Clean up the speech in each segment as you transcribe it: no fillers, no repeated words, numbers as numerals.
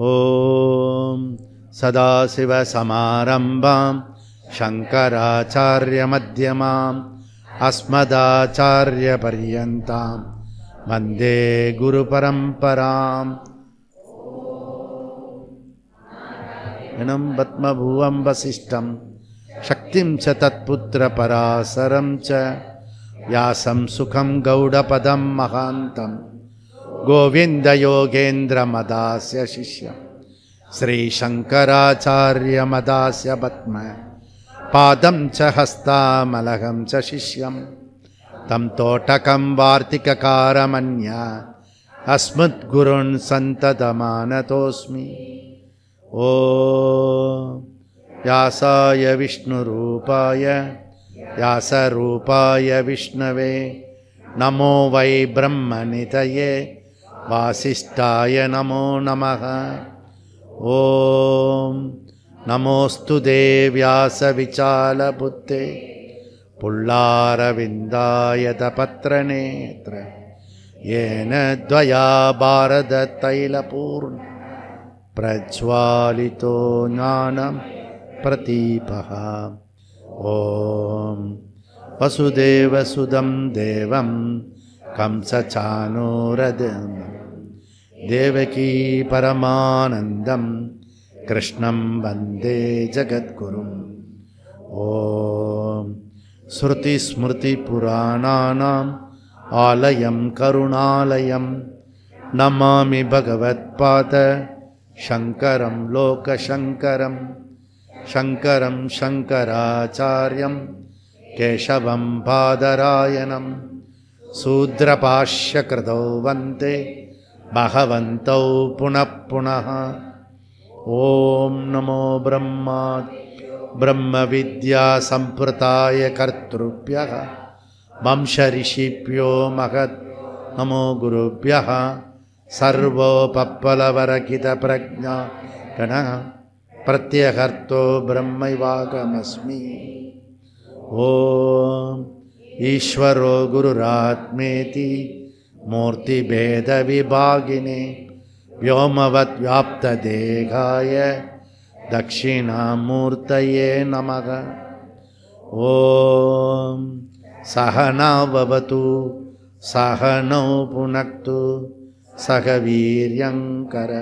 ஓம் சதாசிவசமாரம்பாம் சங்கராச்சார்யமத்யமாம் அஸ்மதாச்சார்யபர்யந்தாம் வந்தே குருபரம்பராம். இனம் பத்மபூவம் வசிஷ்டம் சக்திம் ச தத்புத்திர பராசரம் ச வியாசம் சுகம் கௌடபதம் மகாந்தம் கோவிந்த யோகேந்திர மதாஸ்ய சிஷ்யம் ஸ்ரீ சங்கராச்சார்ய மதாஸ்ய பத்ம பாதம் ச ஹஸ்தாமலகம் ச சிஷ்யம் தம் தோட்டகம் வார்த்திககாரமன்ய அஸ்மத் குருன் சந்ததமானதோஸ்மி. ஓம் வியாசாய விஷ்ணுரூபாய வியாசரூபாய விஷ்ணவே நமோ வை பிரம்மநிதயே வாசிஷ்டாய நமோ நமः. ஓம் நமோஸ்து தேவ்யாச விசாலபுத்தே புல்லாரவிந்தாய தபத்ரநேத்ர ஏன த்வயா பாரத தைலபூர்ண பிரஜ்வாலிதோ ஞானம் பிரதீபः. ஓம் வசுதேவசுதம் தேவம் கம்சசானூரதம் தேவகீ பரமானந்தம் கிருஷ்ணம் வந்தே ஜகத்குரும். ஓம் ஸ்ருதிஸ்மிருதிபுராணானாம் ஆலயம் கருணாலயம் நமாமி பகவத்பாத சங்கரம் லோகசங்கரம் சங்கரம் சங்கராச்சார்யம் கேசவம் பாதராயணம் சூத்ரபாஷ்யக்ருதௌ வந்தே பகவந்தௌ புனః புனः. ஓம் நமோ பிரம்ம வித்யா சம்பிரதாய கர்த்ருப்யः வம்சரிஷிப்யோ மகத் நமோ குருப்யः. சர்வோபப்ளவரகித பிரஜ்ஞா கணः பிரத்யகர்த்தோ பிரம்மைவாகமஸ்மி. ஓம் ஈஸ்வரோ குருராத்மேதி மூர்த்திபேத விபாகினே व्योमवत् व्याप्तदेहाय दक्षिणामूर्तये नमः. ॐ सहना भवतु सहनौ पुनक्तु सह वीर्यङ्करवहै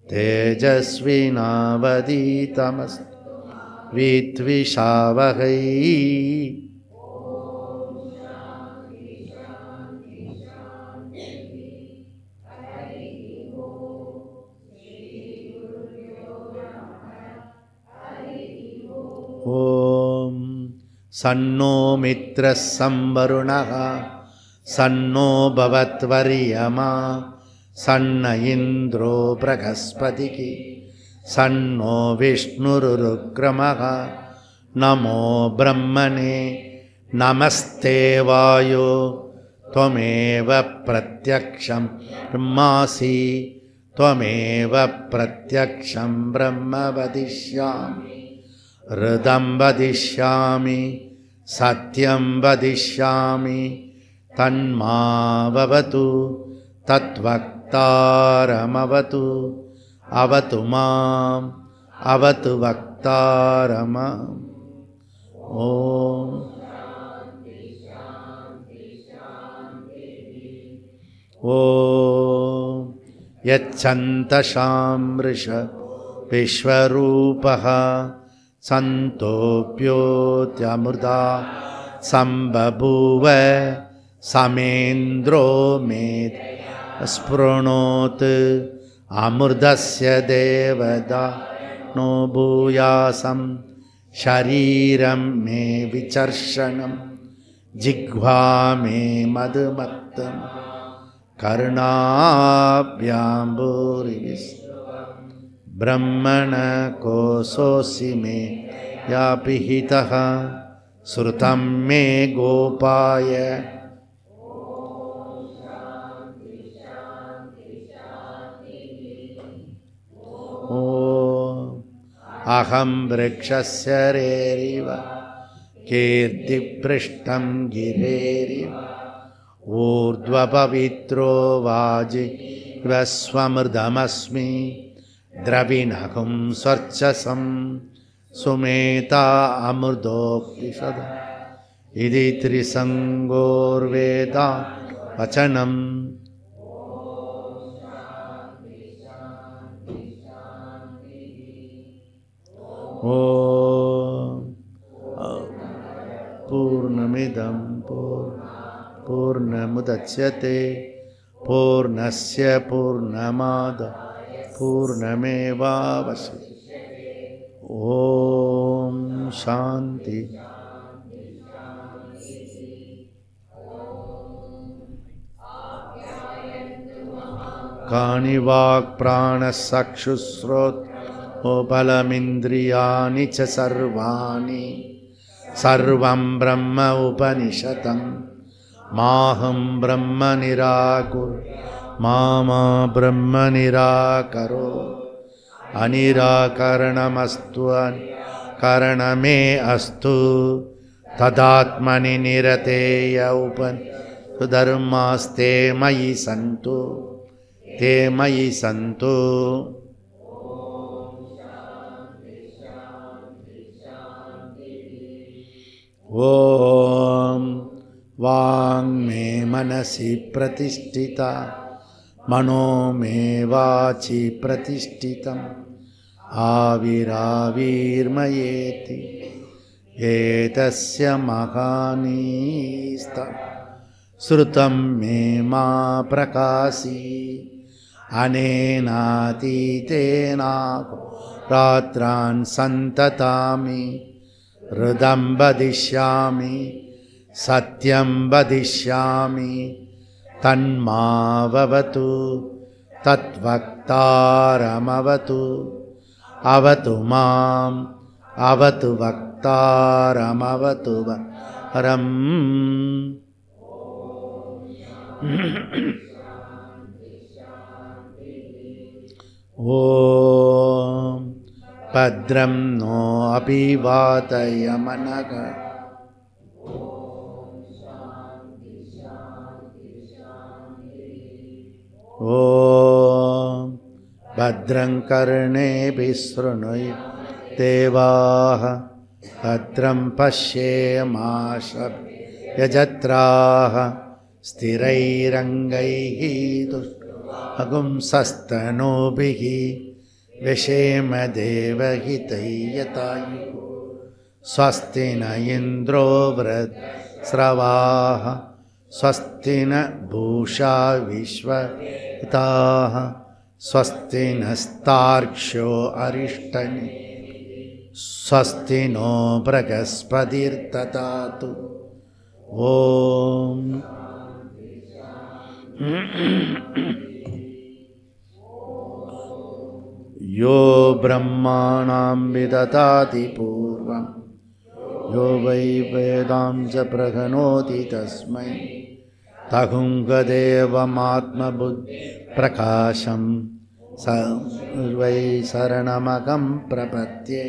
तेजस्विनावधीतमस्तु विद्विषावहै. ஓம் சன்னோ மித்ரः சம்வருணः சன்னோ பவத்வர்யமா சன்ன இந்திரோ ப்ரகஸ்பதிः சன்னோ விஷ்ணுருருக்ரமः. நமோ பிரம்மணே நமஸ்தே வாயோ त्वमेव प्रत्यक्षं ब्रह्मासि त्वमेव प्रत्यक्षं ब्रह्म वदिष्यामि ऋतं वदिष्यामि सत्यं वदिष्यामि तन्मावतु तद्वक्तारमवतु अवतु माम् अवतु वक्तारम्. ओम ओम यच्छन्तशामृष विश्वरूपः सन्तोऽप्योऽत्यमृता सम्बभूव समेन्द्रो मेद स्पृणोत् अमृतस्य देवदा नो भूयासं शरीरं मे विचर्षणं जिह्वा मे मधुमत्तं कर्णाभ्याम्बुरिविस् ब्रह्मण कोशोऽसि मे यापिहितः श्रुतं मे गोपाय. अहं वृक्षस्य रेरिव कीर्तिपृष्ठं गिरेरिव ऊर्ध्वपवित्रो वाजिव स्वमृदमस्मि द्रविणहुं स्वर्चसं सुमेता अमृतोऽप्तिषदा इति त्रिसङ्गोर्वेदा वचनम्। पूर्णमिदं पूर्णमुदच्यते पूर्णस्य पूर्णमादाय पूर्णमेवावशिष्यते। ॐ शान्ति। कानि वाक्प्राणचक्षुश्रोत्रोपलमिन्द्रियाणि च सर्वाणि सर्वं ब्रह्म उपनिषदं माहं ब्रह्म निराकुर् मामा ब्रह्म निराकरो अनिराकरणमस्तु करणमे अस्तु तदात्मनि निरतेय उपनिषदो धर्मास्ते मयि सन्तु ते मयि सन्तु। ॐ वाङ्मे मनसि प्रतिष्ठिता मनो मे वाचि प्रतिष्ठितम् आविराविर्मयेति एतस्य महानीस्तं श्रुतं मे मा प्रकाशी अनेनातीतेनाको रात्रान् सन्ततामि हृदं वदिष्यामि सत्यं वदिष्यामि तन्मावतु तद्वक्तारमवतु अवतु माम् अवतु वक्तारमवतु वरम्। ॐ भद्रं नो अभिवादयमनघ ॐ भद्रं कर्णेभिः शृणुयात् देवाः भद्रं पश्येमाशयजत्राः स्थिरैरङ्गैः पुंसस्तनूभिः विषेम देवहितै यतायुः स्वस्ति न इन्द्रो वृत्रस्रवाः स्वस्ति न पूषा विश्ववेदाः स्वस्ति नस्तार्क्ष्यो अरिष्टनेमिः स्वस्ति नो बृहस्पतिर्दधातु। ॐ यो ब्रह्माणां विदधाति पूर्वं यो वै वेदां च प्रगणोति तस्मै तहुङ्गदेवमात्मबुद्धिप्रकाशं सर्वै शरणमहं प्रपद्ये।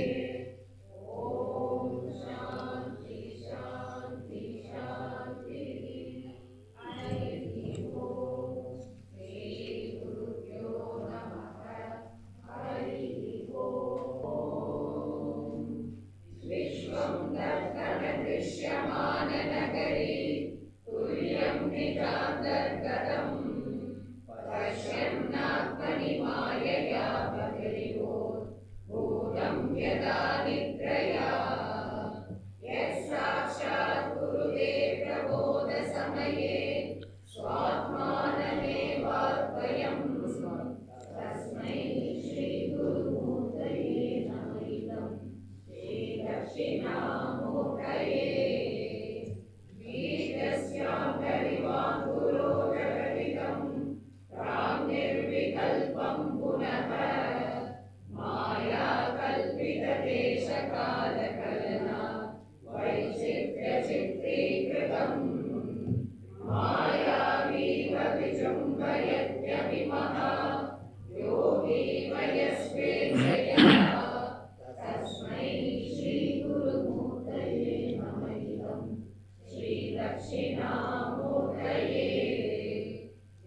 दक्षिणामूर्तये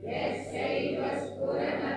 यस्यैव स्फुरन्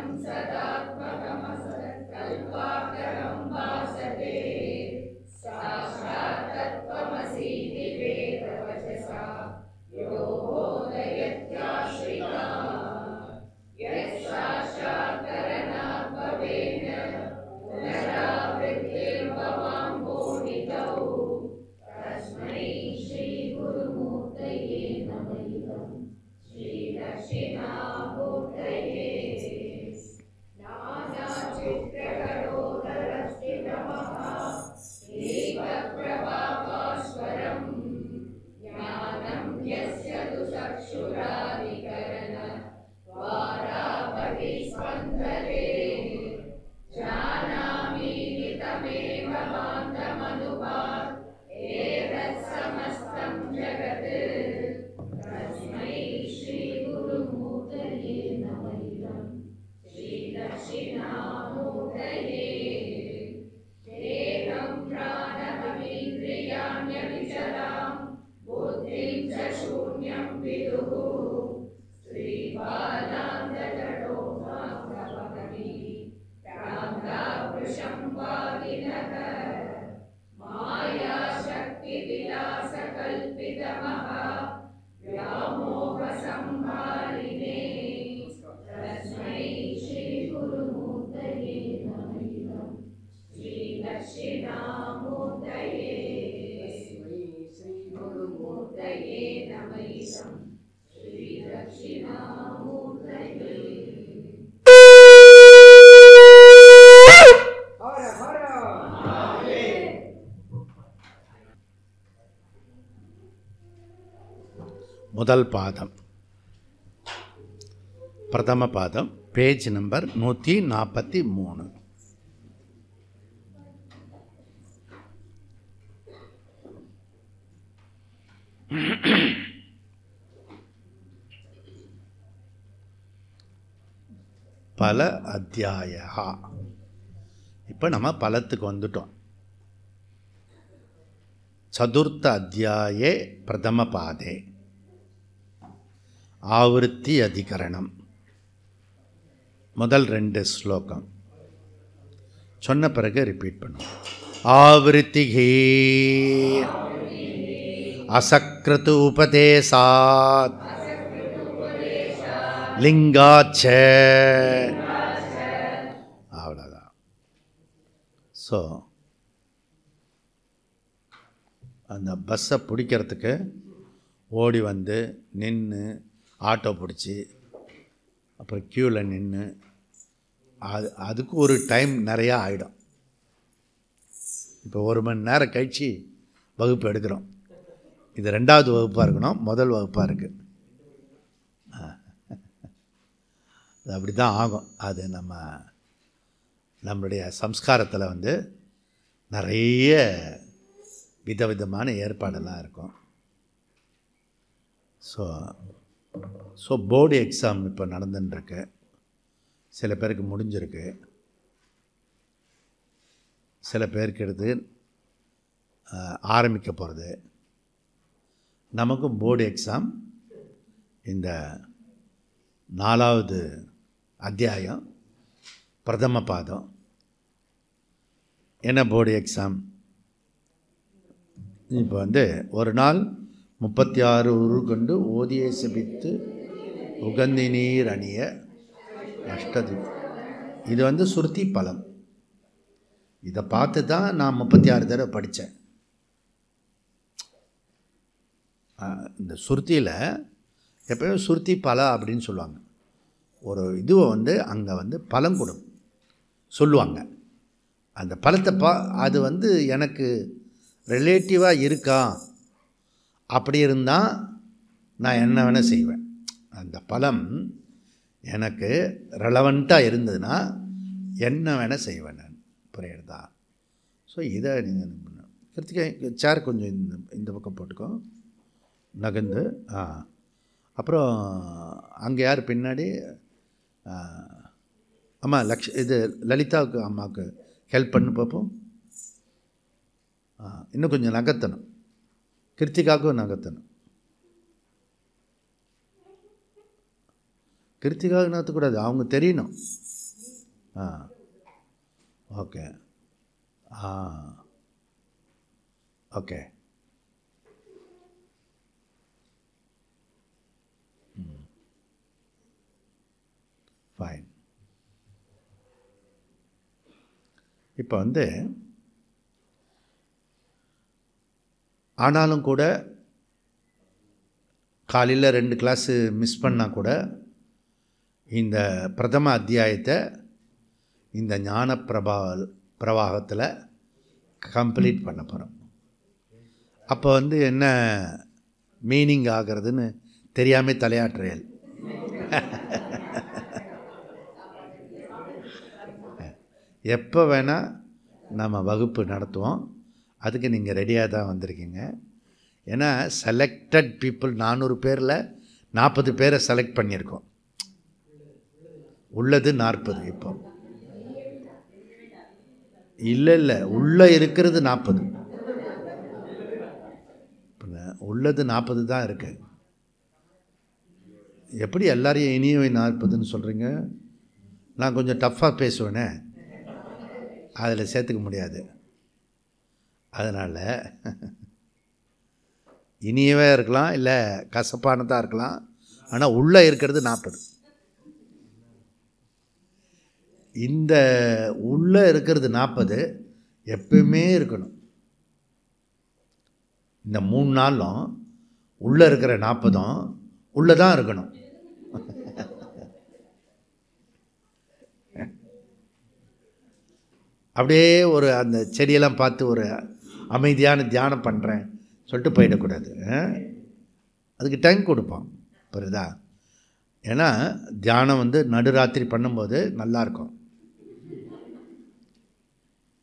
முதல் பாதம், பிரதம பாதம், பேஜ் நம்பர் 143. பல அத்தியாயா. இப்போ நம்ம பலத்துக்கு வந்துட்டோம். சதுர்த்த அத்தியாயே பிரதம பாதே ஆவருத்தி அதிகரணம். முதல் 2 ஸ்லோகம் சொன்ன பிறகு ரிப்பீட் பண்ணுவோம். ஆவருத்திகே அசக்ருது உபதேசாத் லிங்காச்ச. அவ்வளோதான். ஸோ அந்த பஸ்ஸை பிடிக்கிறதுக்கு ஓடி வந்து நின்று ஆட்டோ பிடிச்சி அப்புறம் க்யூவில் நின்று அதுக்கு ஒரு டைம் நிறையா ஆகிடும். இப்போ 1 மணி நேரம் கழித்து வகுப்பு எடுக்கிறோம். இது 2வது வகுப்பாக இருக்கணும், முதல் வகுப்பாக இருக்குது. அது அப்படி தான் ஆகும். அது நம்மளுடைய சம்ஸ்காரத்தில் வந்து நிறைய விதவிதமான ஏற்பாடெல்லாம் இருக்கும். ஸோ போர்டு எக்ஸாம் இப்போ நடந்துட்டுருக்கு. சில பேருக்கு முடிஞ்சிருக்கு, சில பேருக்கு எடுத்து ஆரம்பிக்க போகிறது. நமக்கும் போர்டு எக்ஸாம் இந்த 4வது அத்தியாயம் பிரதம பாதம். என்ன போர்டு எக்ஸாம்? இப்போ வந்து ஒரு நாள் 36 உருகொண்டு ஓதியை செபித்து உகந்தி நீர் அணிய அஷ்டதி. இது வந்து சுருதி பலம். இதை பார்த்து தான் நான் 36 தடவை படித்தேன். இந்த சுருத்தியில் எப்போயும் சுருத்தி பல அப்படின்னு சொல்லுவாங்க. ஒரு இதுவை வந்து அங்கே வந்து பலம் சொல்லுவாங்க. அந்த பலத்தை அது வந்து எனக்கு ரிலேட்டிவாக இருக்கா, அப்படி இருந்தால் நான் என்ன வேணால் செய்வேன். அந்த பலம் எனக்கு ரெலவெண்ட்டாக இருந்ததுன்னா என்ன வேணால் செய்வேன் நான். புரியுறதா? ஸோ இதை நீங்கள் கிருத்திகை சேர் கொஞ்சம் இந்த பக்கம் போட்டுக்கோ, நகர்ந்து. அப்புறம் அங்கே யார் பின்னாடி? ஆமாம், இது லலிதாவுக்கு அம்மாவுக்கு ஹெல்ப் பண்ணு பார்ப்போம். இன்னும் கொஞ்சம் நகர்த்தணும். கிருத்திகாவுக்கும் நகர்த்தணும். கிருத்திகாவுக்கு நகர்த்தக்கூடாது, அவங்க தெரியணும். ஓகே. ஓகே. ஃபைன். இப்போ வந்து ஆனாலும் கூட காலையில் 2 கிளாஸு மிஸ் பண்ணால் கூட இந்த பிரதம அத்தியாயத்தை இந்த ஞான பிரவாகத்தில் கம்ப்ளீட் பண்ண போகிறோம். அப்போ வந்து என்ன மீனிங் ஆகிறதுன்னு தெரியாமல் தலையாட்டுறையல். எப்போ வேணால் நம்ம வகுப்பு நடத்துவோம். அதுக்கு நீங்கள் ரெடியாக தான் வந்திருக்கீங்க. ஏன்னா செலக்டட் பீப்புள் 400 பேரில் 40 பேரை செலக்ட் பண்ணியிருக்கோம். உள்ளது 40. இப்போ இல்லை உள்ளே இருக்கிறது 40. உள்ளது 40 தான் இருக்குது. எப்படி எல்லாரையும் இனியவை 40ன்னு சொல்கிறீங்க? நான் கொஞ்சம் டஃப்பாக பேசுவேனே, அதில் சேர்த்துக்க முடியாது. அதனால் இனியவே இருக்கலாம், இல்லை கசப்பானதாக இருக்கலாம், ஆனால் உள்ளே இருக்கிறது 40. இந்த உள்ளே இருக்கிறது 40 எப்பவுமே இருக்கணும். இந்த 3 நாளும் உள்ளே இருக்கிற 40ம் உள்ளே தான் இருக்கணும். அப்படியே ஒரு அந்த செடியெல்லாம் பார்த்து ஒரு அமைதியான தியானம் பண்ணுறேன் சொல்லிட்டு போயிடக்கூடாது. அதுக்கு டைம் கொடுப்போம். புரியுதா? ஏன்னா தியானம் வந்து நடுராத்திரி பண்ணும்போது நல்லாயிருக்கும்.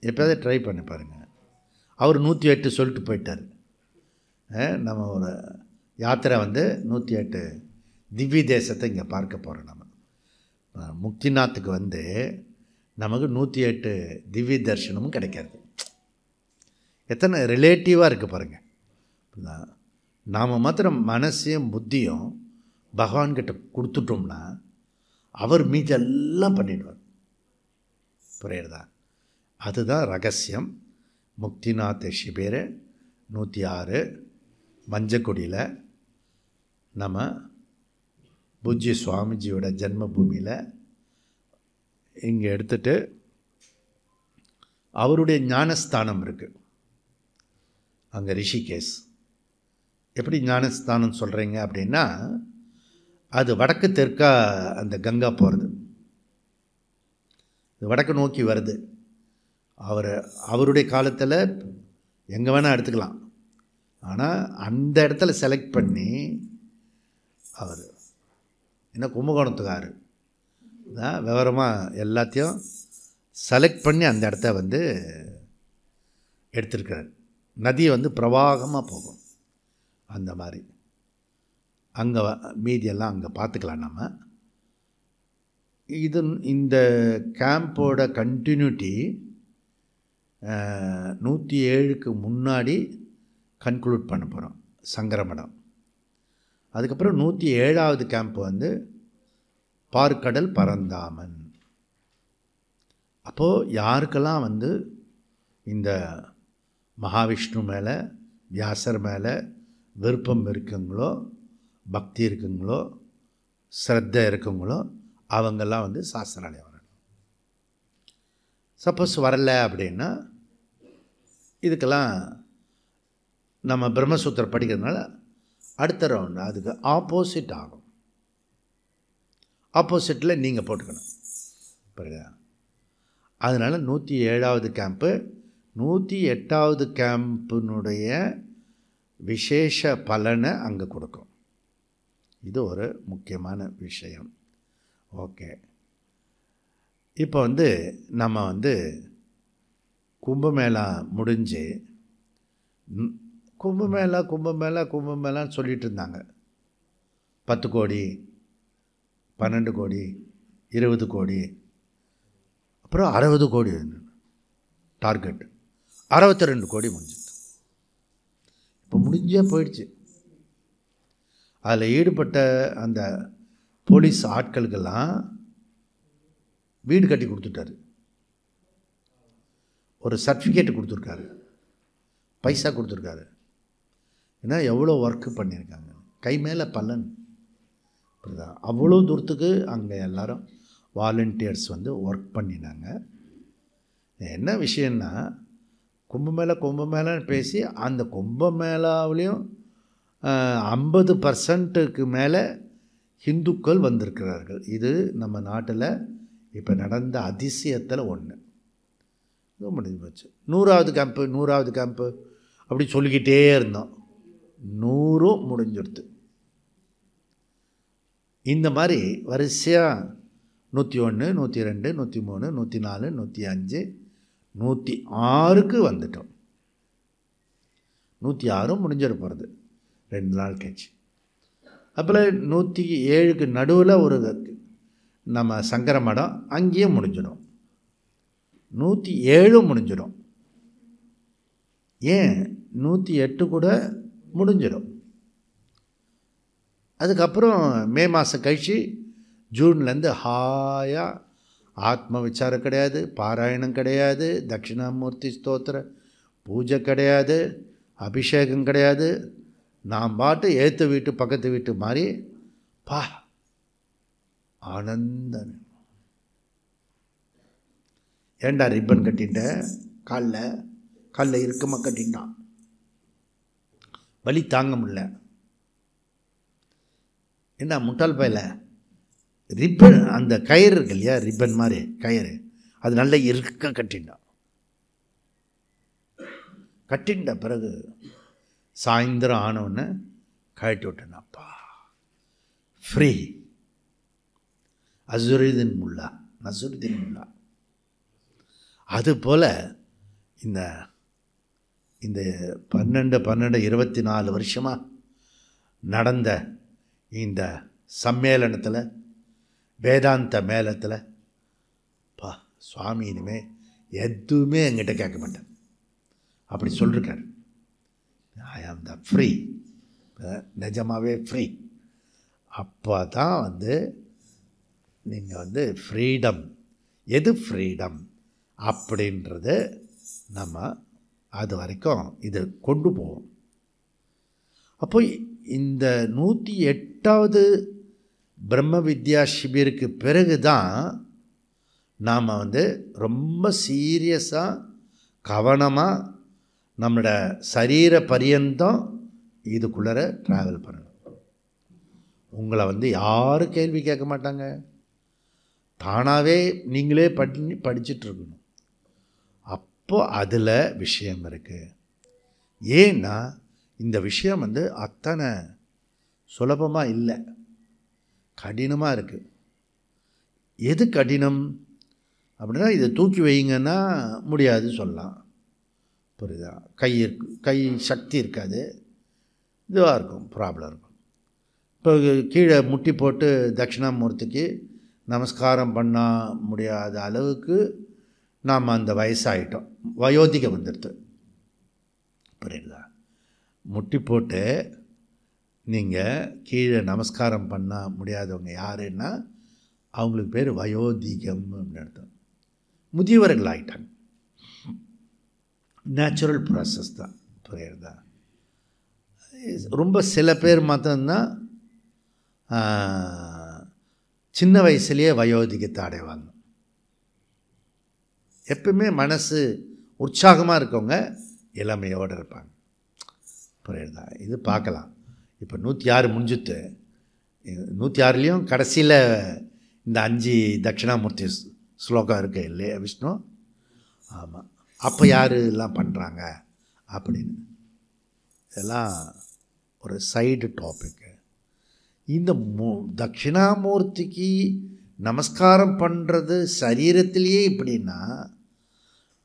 எப்போயாவது ட்ரை பண்ணி பாருங்கள். அவர் 108 சொல்லிட்டு போயிட்டார். நம்ம ஒரு யாத்திரை வந்து 108 திவ்ய தேசத்தை இங்கே பார்க்க போகிறோம். நம்ம முக்திநாத்துக்கு வந்து நமக்கு 108 திவ்ய தரிசனமும் கிடைக்காது. எத்தனை ரிலேட்டிவாக இருக்குது பாருங்கள். நாம் மாத்திரம் மனசையும் புத்தியும் பகவான்கிட்ட கொடுத்துட்டோம்னா அவர் மீதி எல்லாம் பண்ணிடுவார். புரியுறதா? அதுதான் ரகசியம். முக்திநாத் ஷிபிர 106 மஞ்சக்குடியில் நம்ம பூஜ்ய சுவாமிஜியோட ஜென்ம பூமியில் இங்கே எடுத்துகிட்டு அவருடைய ஞானஸ்தானம் இருக்குது அங்கே ரிஷிகேஷ். எப்படி ஞானஸ்தானம் சொல்கிறீங்க அப்படின்னா, அது வடக்கு தெற்கா அந்த கங்கா போகிறது, வடக்கு நோக்கி வருது. அவருடைய காலத்தில் எங்கே வேணால் எடுத்துக்கலாம். ஆனால் அந்த இடத்துல செலக்ட் பண்ணி அவர் என்ன கும்பகோணத்துக்காரு தான் விவரமாக எல்லாத்தையும் செலக்ட் பண்ணி அந்த இடத்த வந்து எடுத்திருக்கிறார். நதியை வந்து பிரவாகமாக போகும். அந்த மாதிரி அங்கே மீதியெல்லாம் அங்கே பார்த்துக்கலாம். நம்ம இந்த கேம்போட கண்டினியூட்டி 107க்கு முன்னாடி கன்க்ளூட் பண்ண போகிறோம், சங்கரமடம். அதுக்கப்புறம் 107வது கேம்ப் வந்து பார்க்கடல் பரந்தாமன். அப்போது யாருக்கெல்லாம் வந்து இந்த மகாவிஷ்ணு மேலே வியாசர் மேலே விருப்பம் இருக்குங்களோ, பக்தி இருக்குங்களோ, ஸ்ரத்தை இருக்குங்களோ, அவங்கெல்லாம் வந்து சாஸ்திராலயம் வரணும். சப்போஸ் வரல அப்படின்னா இதுக்கெல்லாம் நம்ம பிரம்மசூத்திரம் படிக்கிறதுனால அடுத்த ரவுண்டு அதுக்கு ஆப்போசிட் ஆகும். ஆப்போசிட்டில் நீங்கள் போட்டுக்கணும். புரியுதா? அதனால் 107வது கேம்ப்பு 108வது கேம்பினுடைய விசேஷ பலனை அங்கே கொடுக்கும். இது ஒரு முக்கியமான விஷயம். ஓகே, இப்போ வந்து நம்ம வந்து கும்பமேளா முடிஞ்சு கும்பமேளான்னு சொல்லிகிட்டு இருந்தாங்க. 10 கோடி 12 கோடி 20 கோடி அப்புறம் 60 கோடி டார்கெட். 62 கோடி முடிஞ்சுது. இப்போ முடிஞ்சே போயிடுச்சு. அதில் ஈடுபட்ட அந்த போலீஸ் ஆட்களுக்கெல்லாம் வீடு கட்டி கொடுத்துட்டாரு, ஒரு சர்டிஃபிகேட் கொடுத்துருக்காரு, பைசா கொடுத்துருக்காரு. ஏன்னா எவ்வளோ ஒர்க்கு பண்ணியிருக்காங்க, கை மேலே பலன். அவ்வளோ தூரத்துக்கு அங்கே எல்லோரும் வாலண்டியர்ஸ் வந்து ஒர்க் பண்ணினாங்க. என்ன விஷயம்னா, கும்பமேளான்னு பேசி அந்த கும்பமேளாவிலையும் 50% மேலே ஹிந்துக்கள் வந்திருக்கிறார்கள். இது நம்ம நாட்டில் இப்போ நடந்த அதிசயத்தில் ஒன்று. இது முடிஞ்சு போச்சு. 100வது கேம்ப்பு அப்படி சொல்லிக்கிட்டே இருந்தோம். 100ம் முடிஞ்சிடுது. இந்த மாதிரி வரிசையாக 101 102 103 104 105 106க்கு வந்துட்டோம். 106ம் முடிஞ்சிட போகிறது 2 நாள் கழிச்சு. அப்புறம் 107க்கு நடுவில் ஒரு நம்ம சங்கரமடம், அங்கேயும் முடிஞ்சிடும். 107 முடிஞ்சிடும். ஏன் 108 கூட முடிஞ்சிடும். அதுக்கப்புறம் மே மாதம் கழிச்சு ஜூன்லேருந்து ஹாயாக ஆத்ம விசாரம் கிடையாது, பாராயணம் கிடையாது, தட்சிணாமூர்த்தி ஸ்தோத்திர பூஜை கிடையாது, அபிஷேகம் கிடையாது. நான் பாட்டு ஏற்று வீட்டு பக்கத்து வீட்டு மாதிரி ஆனந்தம். ஏண்டா ரிப்பன் கட்டிட்ட காலில் இறுக்கமாக கட்டிட்டான், வலி தாங்க முடியல. என்ன முட்டாள் பையில, ரிப்பன் அந்த கயிறு இருக்கு இல்லையா, ரிப்பன் மாதிரி கயிறு, அது நல்ல இறுக்க கட்டிட்டான். கட்டிட்ட பிறகு சாயந்தரம் ஆனவுடனே கழட்டி விட்டேனப்பா, ஃப்ரீ. நசுருதீன் முல்லா. அதுபோல் இந்த இந்த 24 வருஷமாக நடந்த இந்த சம்மேளனத்தில், வேதாந்த மேளத்தில், சுவாமி இனிமேல் எதுவுமே என்கிட்ட கேட்க மாட்டேன் அப்படி சொல்லிருக்கார். ஐ ஆம் த ஃப்ரீ, நிஜமாகவே ஃப்ரீ. அப்போ தான் நீங்கள் ஃப்ரீடம், எது ஃப்ரீடம் அப்படின்றது நம்ம அது வரைக்கும் இது கொண்டு போவோம். அப்போ இந்த 108வது பிரம்ம வித்யா சிபிருக்கு பிறகு தான் நாம் ரொம்ப சீரியஸாக கவனமாக நம்மளோட சரீர பரியந்தம் இதுக்குள்ளே ட்ராவல் பண்ணணும். உங்களை யாரும் கேள்வி கேட்க மாட்டாங்க, தானாகவே நீங்களே படிச்சிட்ருக்கணும். அப்போது அதில் விஷயம் இருக்குது. ஏன்னா இந்த விஷயம் அத்தனை சுலபமாக இல்லை, கடினமாக இருக்குது. எது கடினம் அப்படின்னா, இதை தூக்கி வைங்கன்னா முடியாது சொல்லலாம், புரியுதா? கை சக்தி இருக்காது, இதுவாக இருக்கும், ப்ராப்ளம் இருக்கும். இப்போ கீழே முட்டி போட்டு தட்சிணாமூர்த்திக்கு நமஸ்காரம் பண்ண முடியாத அளவுக்கு நாம் அந்த வயசாகிட்டோம், வயோதிகம் வந்துடுது, புரியுதா? முட்டி போட்டு நீங்கள் கீழே நமஸ்காரம் பண்ண முடியாதவங்க யாருன்னா அவங்களுக்கு பேர் வயோதிகம் அப்படின்னு அர்த்தம். முதியவர்கள் ஆகிட்டாங்க. நேச்சுரல் ப்ராசஸ் தான், புரியுறதா? ரொம்ப சில பேர் மாத்திரம்தான் சின்ன வயசுலேயே வயோதிகத்தை அடைவாங்க. எப்பவுமே மனசு உற்சாகமாக இருக்கவங்க இளமையோடு இருப்பாங்க, புரியுறதா? இது பார்க்கலாம். இப்போ 106 முடிஞ்சுட்டு, 106லேயும் கடைசியில் இந்த 5 தட்சிணாமூர்த்தி ஸ்லோகம் இருக்குது இல்லையா விஷ்ணு? ஆமாம். அப்போ யாரெல்லாம் பண்ணுறாங்க அப்படின்னு இதெல்லாம் ஒரு சைடு டாப்பிக்கு. இந்த தட்சிணாமூர்த்திக்கு நமஸ்காரம் பண்ணுறது சரீரத்திலேயே இப்படின்னா,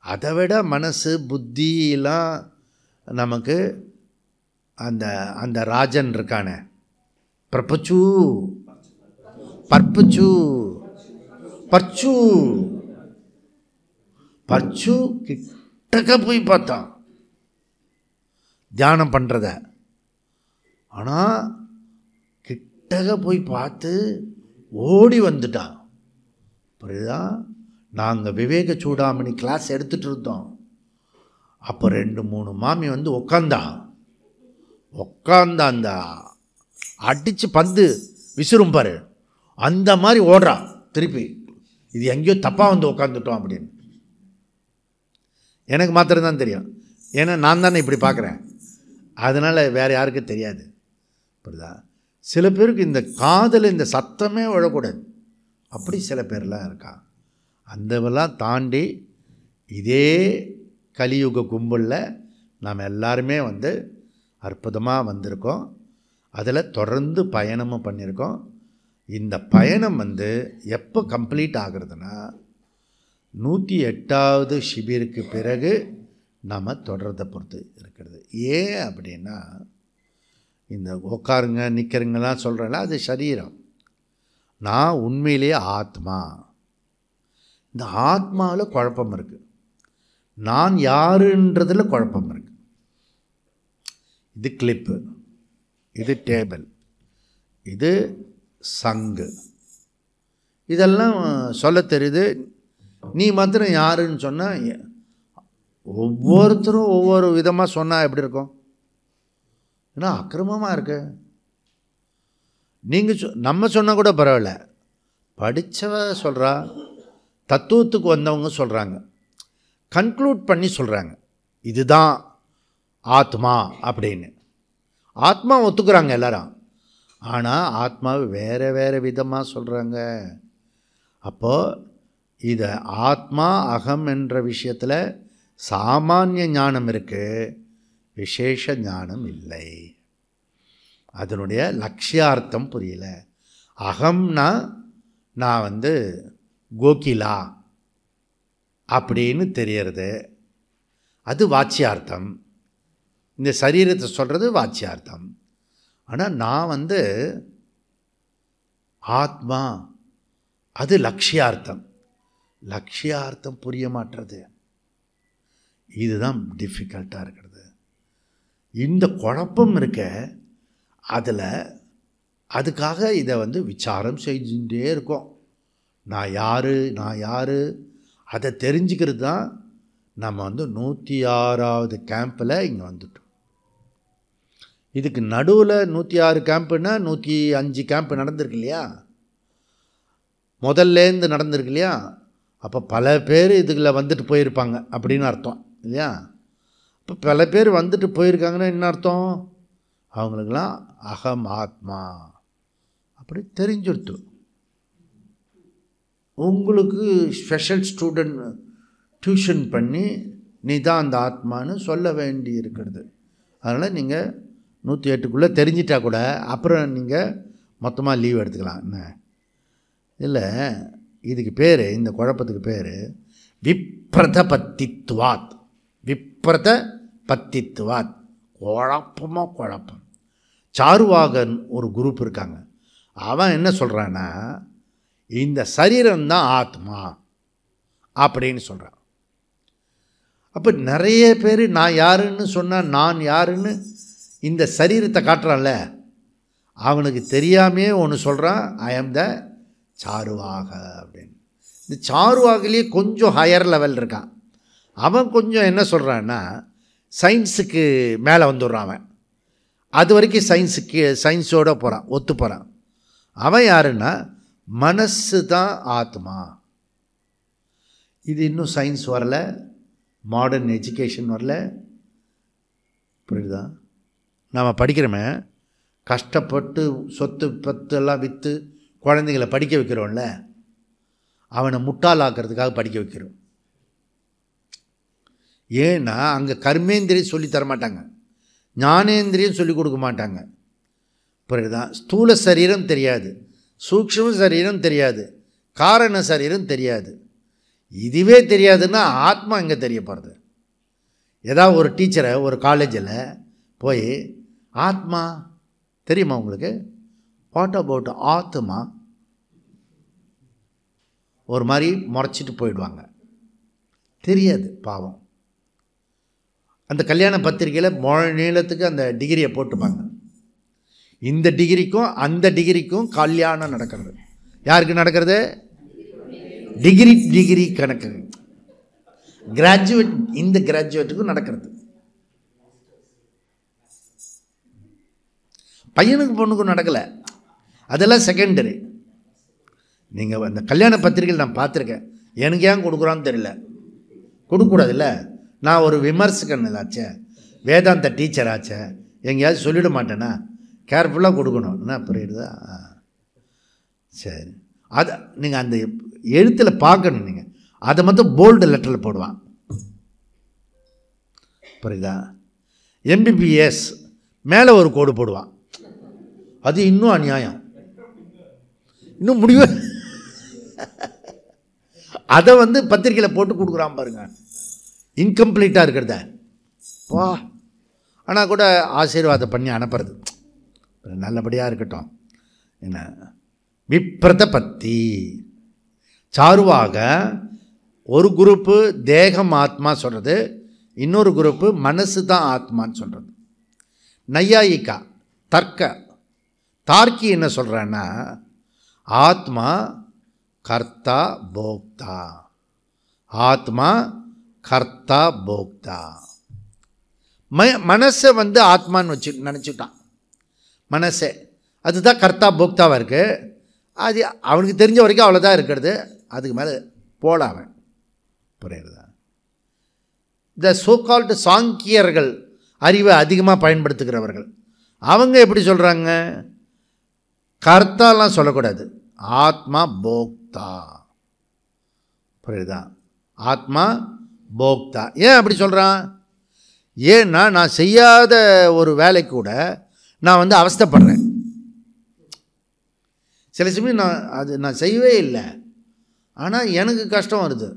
அதை விட மனசு புத்தியெல்லாம் நமக்கு அந்த அந்த ராஜன் இருக்கானே, பர்பச்சு கிட்டக்க போய் பார்த்தான் தியானம் பண்ணுறத. ஆனால் கிட்டக்க போய் பார்த்து ஓடி வந்துட்டான், புரியுதா? நாங்கள் விவேக சூடாமணி கிளாஸ் எடுத்துகிட்டு இருந்தோம். அப்போ 2-3 மாமி உக்காந்தா அந்த அடித்து பந்து விசிறும் பாரு, அந்த மாதிரி ஓடுறான் திருப்பி. இது எங்கேயோ தப்பாக உட்காந்துட்டோம் அப்படின்னு எனக்கு மாத்திரம்தான் தெரியும். ஏன்னா நான் தானே இப்படி பார்க்குறேன், அதனால் வேறு யாருக்கும் தெரியாது, புரியுதா? சில பேருக்கு இந்த காதில் இந்த சத்தமே விழக்கூடாது, அப்படி சில பேர்லாம் இருக்கா. அந்தவெல்லாம் தாண்டி இதே கலியுக கும்பலில் நாம் எல்லாருமே அற்புதமாக வந்திருக்கோம். அதில் தொடர்ந்து பயணமும் பண்ணியிருக்கோம். இந்த பயணம் எப்போ கம்ப்ளீட் ஆகுறதுன்னா 108வது சிபிருக்கு பிறகு நம்ம தொடர்றதை பொறுத்து இருக்கிறது. ஏன் அப்படின்னா, இந்த உட்காருங்க நிற்கிறங்கலாம் சொல்கிறேன்ல, அது சரீரம். நான் உண்மையிலேயே ஆத்மா. இந்த ஆத்மாவில் குழப்பம் இருக்குது, நான் யாருன்றதில் குழப்பம் இருக்குது. இது கிளிப்பு, இது டேபிள், இது சங்கு, இதெல்லாம் சொல்ல தெரியுது. நீ மாத்திரம் யாருன்னு சொன்னால், ஒவ்வொருத்தரும் ஒவ்வொரு விதமாக சொன்னால் எப்படி இருக்கும்? ஏன்னா அக்கிரமமாக இருக்கு. நீங்கள் நம்ம சொன்னால் கூட பரவாயில்ல, படித்தவ சொல்கிறா, தத்துவத்துக்கு வந்தவங்க சொல்கிறாங்க, கன்க்ளூட் பண்ணி சொல்கிறாங்க இதுதான் ஆத்மா அப்படின்னு. ஆத்மா ஒத்துக்கிறாங்க எல்லாரும், ஆனால் ஆத்மாவை வேறு வேறு விதமாக சொல்கிறாங்க. அப்போது இதை ஆத்மா அகம் என்ற விஷயத்தில் சாமானிய ஞானம் இருக்குது, விசேஷ ஞானம் இல்லை. அதனுடைய லட்சியார்த்தம் புரியல. அகம்னா நான் கோகிலா அப்படின்னு தெரியறது, அது வாச்சியார்த்தம். இந்த சரீரத்தை சொல்கிறது வாச்சியார்த்தம். ஆனால் நான் ஆத்மா, அது லட்சியார்த்தம். லட்சியார்த்தம் புரிய மாட்டுறது. இதுதான் டிஃபிகல்ட்டாக இருக்கிறது. இந்த குழப்பம் இருக்க அதில் அதுக்காக இதை விசாரம் செஞ்சுட்டே இருக்கோம். நான் யார் அதை தெரிஞ்சுக்கிறது தான் நம்ம 106வது கேம்பில் இங்கே வந்துட்டோம். இதுக்கு நடுவில் 106 கேம்புன்னா 105 கேம்ப் நடந்திருக்கு இல்லையா, முதல்லேருந்து நடந்திருக்கு இல்லையா. அப்போ பல பேர் இதுக்குள்ள வந்துட்டு போயிருப்பாங்க அப்படின்னு அர்த்தம் இல்லையா. இப்போ பல பேர் வந்துட்டு போயிருக்காங்கன்னா என்ன அர்த்தம்? அவங்களுக்கெல்லாம் அகம் ஆத்மா அப்படி தெரிஞ்சுடுத்து. உங்களுக்கு ஸ்பெஷல் ஸ்டூடெண்ட் டியூஷன் பண்ணி நீ தான் அந்த ஆத்மான்னு சொல்ல வேண்டி இருக்கிறது. அதனால் நீங்கள் 108க்குள்ளே தெரிஞ்சிட்டா கூட அப்புறம் நீங்கள் மொத்தமாக லீவ் எடுத்துக்கலாம். என்ன இல்லை, இதுக்கு பேர், இந்த குழப்பத்துக்கு பேர் விப்ரதபத்தித்வாத். விப்ரதபத்தித்வாத், குழப்பமாக குழப்பம். சாருவாகன் ஒரு குரூப் இருக்காங்க. அவன் என்ன சொல்கிறான்னா, இந்த சரீரம்தான் ஆத்மா அப்படின்னு சொல்கிறான். அப்போ நிறைய பேர் நான் யாருன்னு சொன்னால், நான் யாருன்னு இந்த சரீரத்தை காட்டுறான்ல, அவனுக்கு தெரியாமே ஒன்று சொல்கிறான், ஐ ஆம் த சாருவாக அப்படின்னு. இந்த சாருவாகலேயே கொஞ்சம் ஹையர் லெவல் இருக்கான். அவன் கொஞ்சம் என்ன சொல்கிறான்னா, சயின்ஸுக்கு மேலே வந்துடுறான். அவன் அது வரைக்கும் சயின்ஸோடு போகிறான், ஒத்து போகிறான். அவன் யாருன்னா, மனசு தான் ஆத்மா. இது இன்னும் சயின்ஸ் வரல, மாடர்ன் எஜுகேஷன் வரல. புரியுதா? நாம் படிக்கிறோமே, கஷ்டப்பட்டு சொத்து பத்தெல்லாம் விற்று குழந்தைங்களை படிக்க வைக்கிறோம்ல, அவனை முட்டாளாக்குறதுக்காக படிக்க வைக்கிறோம். ஏன்னா அங்கே கர்மேந்திரியம் சொல்லி தர மாட்டாங்க, ஞானேந்திரியம் சொல்லி கொடுக்க மாட்டாங்க. புரியுதா? ஸ்தூல சரீரம் தெரியாது, சூக்ஷ்ம சரீரம் தெரியாது, காரண சரீரம் தெரியாது. இதுவே தெரியாதுன்னா ஆத்மா எங்கே தெரிய போகிறது? ஏதாவது ஒரு டீச்சரை ஒரு காலேஜில் போய் ஆத்மா தெரியுமா உங்களுக்கு, வாட் அபவுட் ஆத்மா, ஒரு மாதிரி முறைச்சிட்டு போயிடுவாங்க. தெரியாது பாவம். அந்த கல்யாண பத்திரிக்கையில் நீளத்துக்கு அந்த டிகிரியை போட்டுப்பாங்க. இந்த டிகிரிக்கும் அந்த டிகிரிக்கும் கல்யாணம் நடக்கிறது. யாருக்கு நடக்கிறது? டிகிரி கணக்கு. கிராஜுவேட், இந்த கிராஜுவேட்டுக்கும் நடக்கிறது. பையனுக்கு பொண்ணுக்கும் நடக்கலை, அதெல்லாம் செகண்டரி. நீங்கள் அந்த கல்யாண பத்திரிகையில் நான் பார்த்துருக்கேன். எனக்கு ஏன் கொடுக்குறான்னு தெரியல. கொடுக்கக்கூடாதுல்ல. நான் ஒரு விமர்சகன் ஆச்சே, வேதாந்த டீச்சர் ஆச்சே, எங்கேயாவது சொல்லிட மாட்டேன்னா கேர்ஃபுல்லாக கொடுக்கணும். என்ன புரியுதா? சரி, அதை நீங்கள் அந்த எழுத்தில் பார்க்கணும். நீங்கள் அதை மட்டும் போல்டு லெட்டரில் போடுவான். புரியுதா? எம்பிபிஎஸ் மேலே ஒரு கோடு போடுவான். அது இன்னும் அநியாயம், இன்னும் முடிவு. அதை பத்திரிக்கையில் போட்டு கொடுக்குறான் பாருங்க, இன்கம்ப்ளீட்டாக இருக்கிறத வா. ஆனால் கூட ஆசீர்வாதம் பண்ணி அனுப்புறது, நல்லபடியாக இருக்கட்டும். என்ன விப்ரதபத்தி. சாருவாக ஒரு குரூப்பு தேகம் ஆத்மா சொல்கிறது, இன்னொரு குரூப்பு மனசு தான் ஆத்மான்னு சொல்கிறது. நையாயிக்கா தார்க்கி என்ன சொல்கிறான்னா, ஆத்மா கர்த்தா போக்தா, ஆத்மா கர்த்தா போக்தா. மனசை ஆத்மான்னு நினச்சிட்டான். மனசே அதுதான் கர்த்தா போக்தாவாக இருக்குது. அது அவனுக்கு தெரிஞ்ச வரைக்கும் அவ்வளோதான் இருக்கிறது, அதுக்கு மேலே போடாமன். புரியுறதா? இந்த சோகால்டு சாங்கியர்கள், அறிவை அதிகமாக பயன்படுத்துகிறவர்கள், அவங்க எப்படி சொல்கிறாங்க? கர்த்தாலாம் சொல்லக்கூடாது, ஆத்மா போக்தா. புரியுதா? ஆத்மா போக்தா. ஏன் அப்படி சொல்கிறான்? ஏன்னா நான் செய்யாத ஒரு வேலை கூட நான் வந்து அவஸ்தைப்படுறேன். சில சமயம் நான் செய்யவே இல்லை, ஆனால் எனக்கு கஷ்டம் வருது.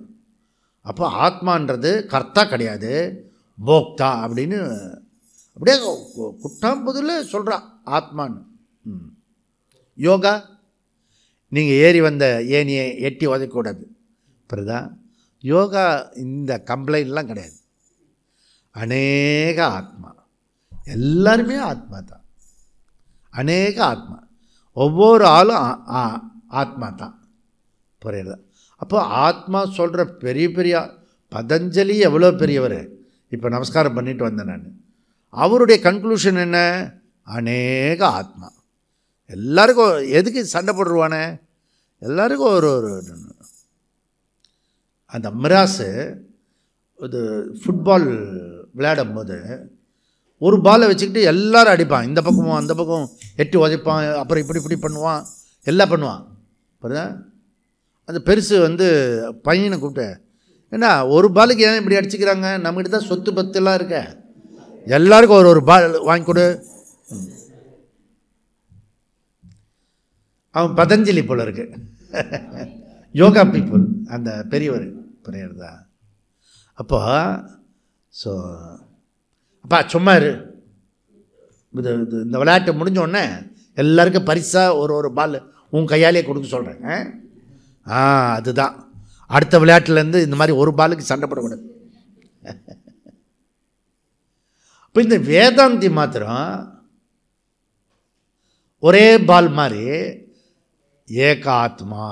அப்போ ஆத்மான்றது கர்த்தா கிடையாது, போக்தா அப்படின்னு அப்படியே குட்டாம் பதில் சொல்கிறான் ஆத்மான்னு. யோகா, நீங்கள் ஏறி வந்த ஏனியை எட்டி உதைக்கக்கூடாது. புரியுதா? யோகா இந்த கம்ப்ளைண்ட்லாம் கிடையாது. அநேக ஆத்மா, எல்லாருமே ஆத்மா தான். அநேக ஆத்மா, ஒவ்வொரு ஆளும் ஆத்மா தான். புரியுதா? அப்போ ஆத்மா சொல்கிற பெரிய பெரிய பதஞ்சலி எவ்வளோ பெரியவர். இப்போ நமஸ்காரம் பண்ணிட்டு வந்தேன் நான். அவருடைய கன்க்ளூஷன் என்ன? அநேக ஆத்மா. எல்லாருக்கும் எதுக்கு சண்டை போடுவானே? எல்லாருக்கும் ஒரு அந்த மிராஸு இது ஃபுட்பால் விளையாடும் போது ஒரு பாலை வச்சுக்கிட்டு எல்லோரும் அடிப்பான். இந்த பக்கமும் அந்த பக்கம் எட்டி உதைப்பான், அப்புறம் இப்படி பண்ணுவான், எல்லாம் பண்ணுவான். புரியுதா? அந்த பெருசு வந்து பையனை கூப்பிட்டு, ஏன்னா ஒரு பாலுக்கு ஏன் இப்படி அடிச்சுக்கிறாங்க? நம்மகிட்ட தான் சொத்து பத்துலாம் இருக்க, எல்லாருக்கும் ஒரு பால் வாங்கி கொடு. அவன் பதஞ்சலி போல இருக்கு, யோகா பீப்புள், அந்த பெரியவர். புரியுறதா? அப்போ ஸோ அப்பா சும்மா இரு, இந்த விளையாட்டு முடிஞ்சோடனே எல்லாருக்கும் பரிசாக ஒரு பால் உன் கையாலே கொடுக்க சொல்கிறேன். அதுதான் அடுத்த விளையாட்டுலேருந்து இந்த மாதிரி ஒரு பாலுக்கு சண்டை போடக்கூடாது. இப்போ இந்த வேதாந்தி மாத்திரம் ஒரே பால் மாதிரி ஏகாத்மா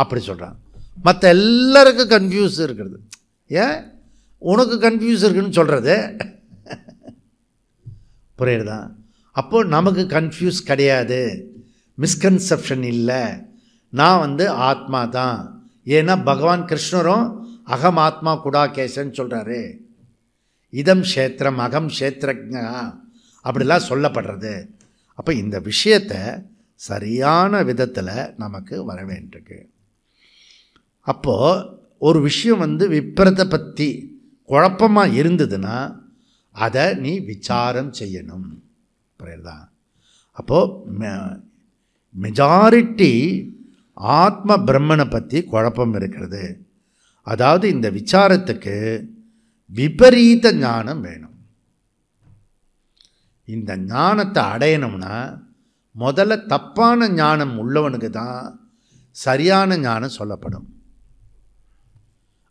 அப்படி சொல்கிறான். மற்ற எல்லாருக்கும் கன்ஃபியூஸ் இருக்கிறது. ஏன் உனக்கு கன்ஃபியூஸ் இருக்குன்னு சொல்கிறது? புரியுறதா? அப்போது நமக்கு கன்ஃபியூஸ் கிடையாது, மிஸ்கன்செப்ஷன் இல்லை. நான் வந்து ஆத்மா தான். ஏன்னா பகவான் கிருஷ்ணரும் அகம் ஆத்மா குடாகேசன்னு சொல்கிறாரு. இதம் க்ஷேத்திரம் அகம் க்ஷேத்ரஜ்ஞா அப்படிலாம் சொல்லப்படுறது. அப்போ இந்த விஷயத்தை சரியான விதத்தில் நமக்கு வர வேண்டியிருக்கு. அப்போது ஒரு விஷயம் வந்து விப்ரத்தை பற்றி குழப்பமாக இருந்ததுன்னா அதை நீ விசாரம் செய்யணும். புரியுதா? அப்போது மெஜாரிட்டி ஆத்ம பிரம்மனை பற்றி குழப்பம் இருக்கிறது. அதாவது இந்த விசாரத்துக்கு விபரீத ஞானம் வேணும். இந்த ஞானத்தை அடையணும்னா முதல்ல தப்பான ஞானம் உள்ளவனுக்கு தான் சரியான ஞானம் சொல்லப்படும்.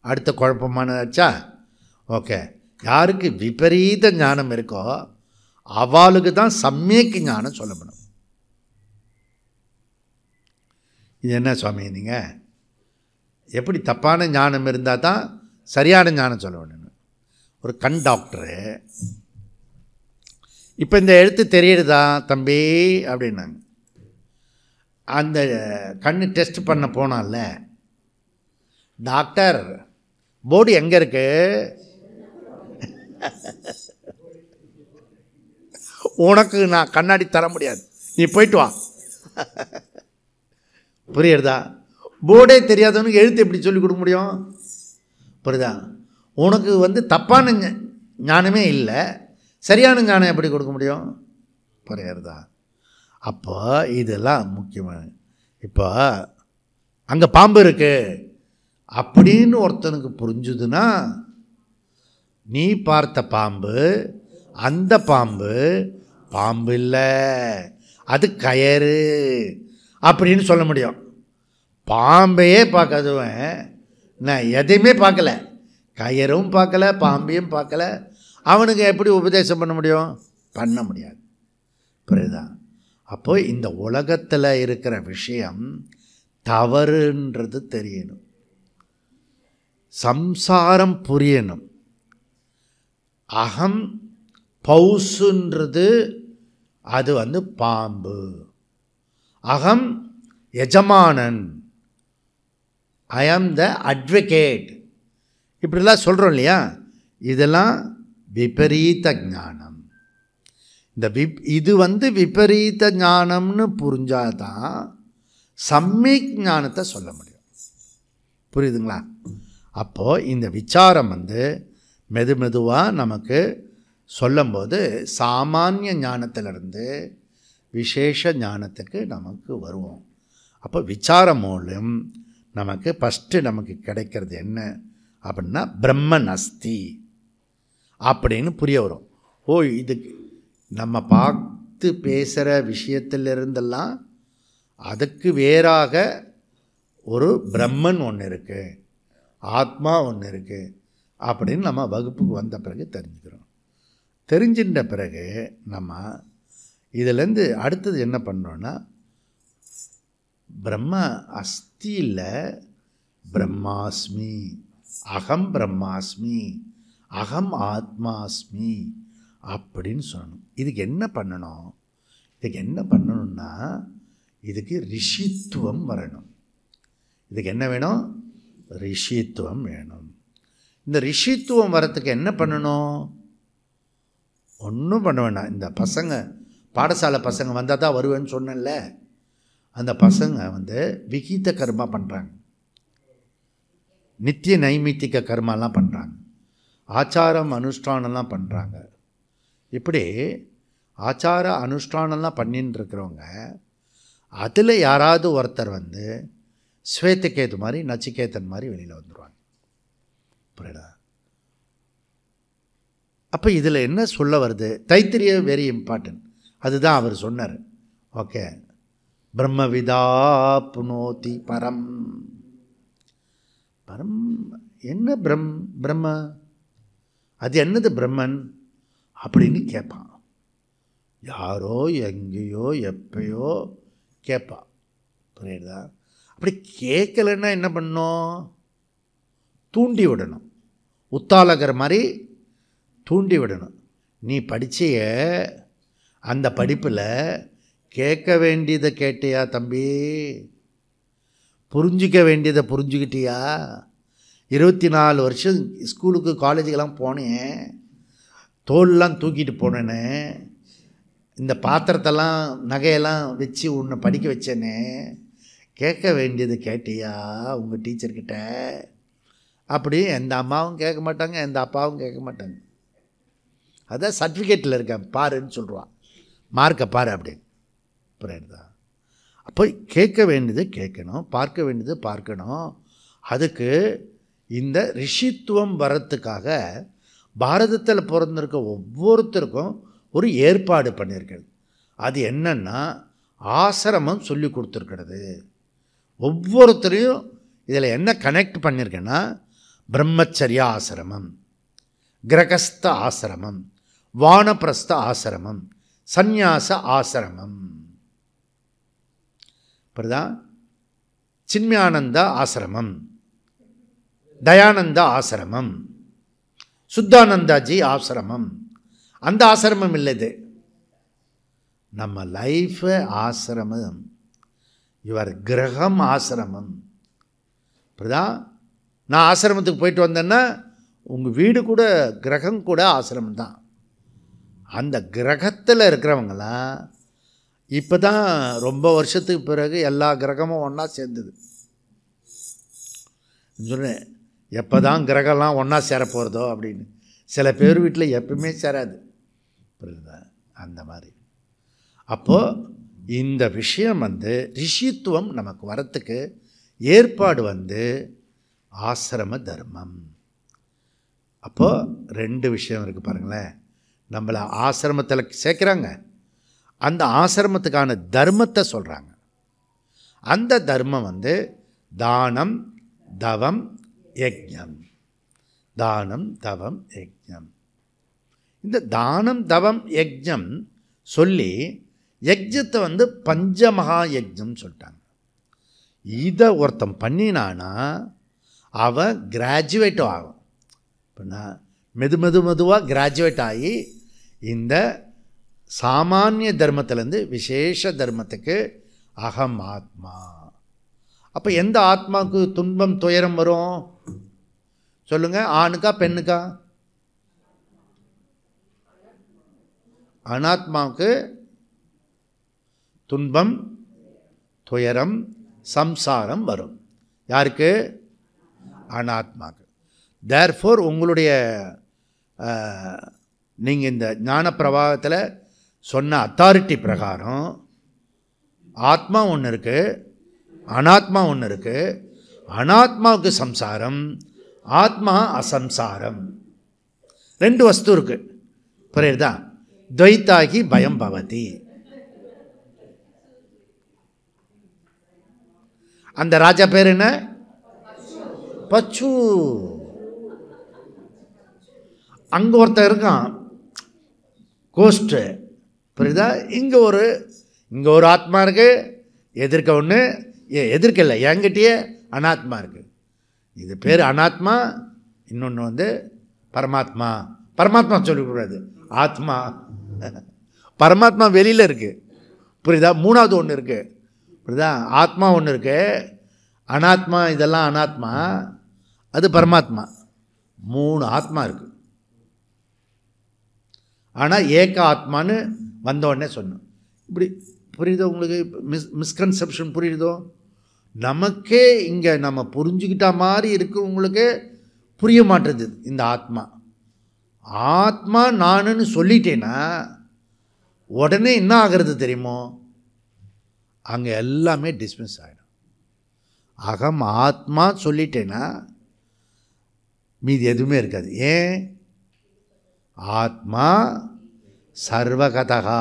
அடுத்த குழப்பமானதாச்சா? ஓகே, யாருக்கு விபரீத ஞானம் இருக்கோ அவளுக்கு தான் சமயக் ஞானம் சொல்லப்படும். இது என்ன சுவாமி நீங்கள் எப்படி தப்பான ஞானம் இருந்தால் தான் சரியான ஞானம் சொல்ல வேணும்? ஒரு கண் டாக்டரு இப்போ இந்த எழுத்து தெரியுறதா தம்பி அப்படின்னாங்க. அந்த கண் டெஸ்ட் பண்ண போனால, டாக்டர் போர்டு எங்கே இருக்கு? உனக்கு நான் கண்ணாடி தர முடியாது, நீ போயிட்டு வா. புரியுறதா? போர்டே தெரியாதவனுக்கு எழுத்து எப்படி சொல்லிக் கொடுக்க முடியும்? புரியுதா? உனக்கு வந்து தப்பான ஞானமே இல்லை, சரியான ஞானம் எப்படி கொடுக்க முடியும்? புரியுறதா? அப்போ இதெல்லாம் முக்கியமான. இப்போ அங்கே பாம்பு இருக்கு அப்படின்னு ஒருத்தனுக்கு புரிஞ்சுதுன்னா, நீ பார்த்த பாம்பு அந்த பாம்பு பாம்பு இல்லை, அது கயறு அப்படின்னு சொல்ல முடியும். பாம்பையே பார்க்காதவன் நான் எதையுமே பார்க்கல, கயரும் பார்க்கல, பாம்பையும் பார்க்கல, அவனுக்கு எப்படி உபதேசம் பண்ண முடியும்? பண்ண முடியாது. புரியுதா? அப்போ இந்த உலகத்தில் இருக்கிற விஷயம் தவறுன்றது தெரியணும், சம்சாரம் புரியணும். அகம் பௌசுன்றது அது வந்து பாம்பு, அகம் எஜமானன், ஐ ஆம் த அட்வொகேட், இப்படிலாம் சொல்கிறோம் இல்லையா? இதெல்லாம் விபரீத ஞானம். இது வந்து விபரீத ஞானம்னு புரிஞ்சாதான் சம்யக் ஞானத்தை சொல்ல முடியும். புரியுதுங்களா? அப்போது இந்த விசாரம் வந்து மெதுவாக நமக்கு சொல்லும்போது சாமானிய ஞானத்திலிருந்து விசேஷ ஞானத்துக்கு நமக்கு வருவோம். அப்போ விசாரம் மூலம் நமக்கு ஃபஸ்ட்டு நமக்கு கிடைக்கிறது என்ன அப்படின்னா பிரம்மன் அஸ்தி அப்படின்னு புரிய வரும். இதுக்கு நம்ம பார்த்து பேசுகிற விஷயத்திலிருந்தெல்லாம் அதுக்கு வேறாக ஒரு பிரம்மன் ஒன்று இருக்குது, ஆத்மா ஒன்று இருக்குது அப்படின்னு நம்ம வகுப்புக்கு வந்த பிறகு தெரிஞ்சுக்கிறோம். தெரிஞ்சின்ற பிறகு நம்ம இதிலேருந்து அடுத்தது என்ன பண்ணுறோன்னா, பிரம்ம அஸ்தி இல்லை, பிரம்மாஸ்மி, அகம் பிரம்மாஸ்மி, அகம் ஆத்மாஸ்மி அப்படின்னு சொல்லணும். இதுக்கு என்ன பண்ணணும்னா இதுக்கு ரிஷித்துவம் வரணும். இதுக்கு என்ன வேணும்? ரிஷித்துவம் வேணும். இந்த ரிஷித்துவம் வரத்துக்கு என்ன பண்ணணும்? ஒன்றும் பண்ண வேண்டாம். இந்த பசங்க பாடசாலை பசங்க வந்தால் தான் வருவேன்னு சொன்னேன்ல, அந்த பசங்க விகித கர்மா பண்ணுறாங்க, நித்திய நைமித்திக கர்மாலாம் பண்ணுறாங்க, ஆச்சாரம் அனுஷ்டானம்லாம் பண்ணுறாங்க. இப்படி ஆச்சார அனுஷ்டானம்லாம் பண்ணின்னு இருக்கிறவங்க அதில் யாராவது ஒருத்தர் ஸ்வேதகேது மாதிரி நச்சிகேதன் மாதிரி வெளியில் வந்துடுவாங்க. புரியுதா? அப்போ இதில் என்ன சொல்ல வருது? Taittiriya very important. அதுதான் அவர் சொன்னார். ஓகே, பிரம்மவிதா புனோதி பரம். பரம் என்ன? பிரம்ம அது என்னது பிரம்மன் அப்படின்னு கேட்பான். யாரோ எங்கேயோ எப்பயோ கேட்பான். புரியுதா? அப்படி கேட்கலன்னா என்ன பண்ணணும்? தூண்டி விடணும். உத்தாலகர் மாதிரி தூண்டி விடணும். நீ படிச்சிய அந்த படிப்பில் கேட்க வேண்டியதை கேட்டியா தம்பி? புரிஞ்சிக்க வேண்டியதை புரிஞ்சுக்கிட்டியா? 24 வருஷம் ஸ்கூலுக்கு காலேஜுக்கெல்லாம் போனேன், தோல்லாம் தூக்கிட்டு போனேனே, இந்த பாத்திரத்தெல்லாம் நகையெல்லாம் வச்சு உன்னை படிக்க வச்சேனே, கேட்க வேண்டியது கேட்டியா உங்கள் டீச்சர்கிட்ட? அப்படி எந்த அம்மாவும் கேட்க மாட்டாங்க, எந்த அப்பாவும் கேட்க மாட்டாங்க. அதான் சர்டிஃபிகேட்டில் இருக்கேன் பாருன்னு சொல்லுவான், மார்க்கை பாரு அப்படின்னு. புரியுதா? அப்போ கேட்க வேண்டியது கேட்கணும், பார்க்க வேண்டியது பார்க்கணும். அதுக்கு இந்த ரிஷித்துவம் வரத்துக்காக பாரதத்தில் பிறந்திருக்க ஒவ்வொருத்தருக்கும் ஒரு ஏற்பாடு பண்ணியிருக்கிறது. அது என்னன்னா ஆசிரமம் சொல்லி கொடுத்துருக்கிறது. ஒவ்வொருத்தரையும் இதில் என்ன கனெக்ட் பண்ணியிருக்கேன்னா, பிரம்மச்சரிய ஆசிரமம், கிரகஸ்த ஆசிரமம், வானப்பிரஸ்த ஆசிரமம், சந்நியாச ஆசிரமம், புரியுதா? சின்மயானந்த ஆசிரமம், தயானந்த ஆசிரமம், சுத்தானந்தாஜி ஆசிரமம். அந்த ஆசிரமம் இல்லை, இது நம்ம லைஃப் ஆசிரமம், யுவர் கிரகம் ஆசிரமம். புரியுதா? நான் ஆசிரமத்துக்கு போயிட்டு வந்தேன்னா உங்கள் வீடு கூட கிரகம் கூட ஆசிரமம் தான். அந்த கிரகத்தில் இருக்கிறவங்களாம் இப்போ தான் ரொம்ப வருஷத்துக்கு பிறகு எல்லா கிரகமும் ஒன்றா சேர்ந்தது. சொன்னேன் எப்போ தான் கிரகம்லாம் ஒன்றா சேர போகிறதோ அப்படின்னு. சில பேர் வீட்டில் எப்பவுமே சேராது. புரியுதா? அந்த மாதிரி. அப்போது இந்த விஷயம் ரிஷித்துவம் நமக்கு வரத்துக்கு ஏற்பாடு ஆசிரம தர்மம். அப்போது 2 விஷயம் இருக்குது பாருங்களேன். நம்மளை ஆசிரமத்தில் சேர்க்குறாங்க, அந்த ஆசிரமத்துக்கான தர்மத்தை சொல்கிறாங்க. அந்த தர்மம் தானம் தவம் யஜ்ஞம். தானம் தவம் யஜ்ஞம். இந்த தானம் தவம் யஜ்ஞம் சொல்லி யஜ்ஞத்தை பஞ்சமகா யஜ்ஞம் சொல்லிட்டாங்க. இதை ஒருத்தன் பண்ணினானா அவன் கிராஜுவேட் ஆகும். இப்போ நான் மெதுவாக கிராஜுவேட் ஆகி இந்த சாமானிய தர்மத்திலேருந்து விசேஷ தர்மத்துக்கு அகம் ஆத்மா. அப்போ எந்த ஆத்மாவுக்கு துன்பம் துயரம் வரும் சொல்லுங்கள்? ஆணுக்கா பெண்ணுக்கா? அனாத்மாவுக்கு துன்பம் துயரம் சம்சாரம் வரும். யாருக்கு? அனாத்மாவுக்கு. தேர்ஃபோர் உங்களுடைய நீங்கள் இந்த ஞான பிரவாகத்தில் சொன்ன அத்தாரிட்டி பிரகாரம் ஆத்மா ஒன்று இருக்குது, அனாத்மா ஒன்று இருக்குது. அனாத்மாவுக்கு சம்சாரம், ஆத்மா அசம்சாரம். 2 வஸ்து இருக்குது. புரியுதா? துவைத்தாகி பயம் பவதி. அந்த ராஜா பேர் என்ன? பச்சு. அங்கே ஒருத்தர் இருக்கான் கோஸ்ட்டு. புரியுதா? இங்கே ஒரு ஆத்மா இருக்குது, எதிர்க்க ஒன்று, எதிர்க்க இல்லை, என்கிட்டயே அனாத்மா இருக்குது. இது பேர் அனாத்மா. இன்னொன்று பரமாத்மா. பரமாத்மா சொல்லக்கூடாது, ஆத்மா. பரமாத்மா வெளியில் இருக்குது. புரியுதா? 3வது ஒன்று இருக்குது. புரியுதா? ஆத்மா ஒன்று இருக்குது, அனாத்மா, இதெல்லாம் அனாத்மா, அது பரமாத்மா. 3 ஆத்மா இருக்குது. ஆனால் ஏக ஆத்மான்னு வந்தோடனே சொன்னோம். இப்படி புரியுதோ உங்களுக்கு? மிஸ்கன்செப்ஷன் புரியுதோ? நமக்கே இங்கே நம்ம புரிஞ்சுக்கிட்ட மாதிரி இருக்கிறவங்களுக்கு புரிய மாட்டேது இந்த ஆத்மா. ஆத்மா நானுன்னு சொல்லிட்டேன்னா உடனே என்ன ஆகிறது தெரியுமோ? அங்கே எல்லாமே டிஸ்மிஸ் ஆகிடும். அகம் ஆத்மா சொல்லிட்டேன்னா மீதி எதுவுமே இருக்காது. ஏன்? ஆத்மா சர்வகதா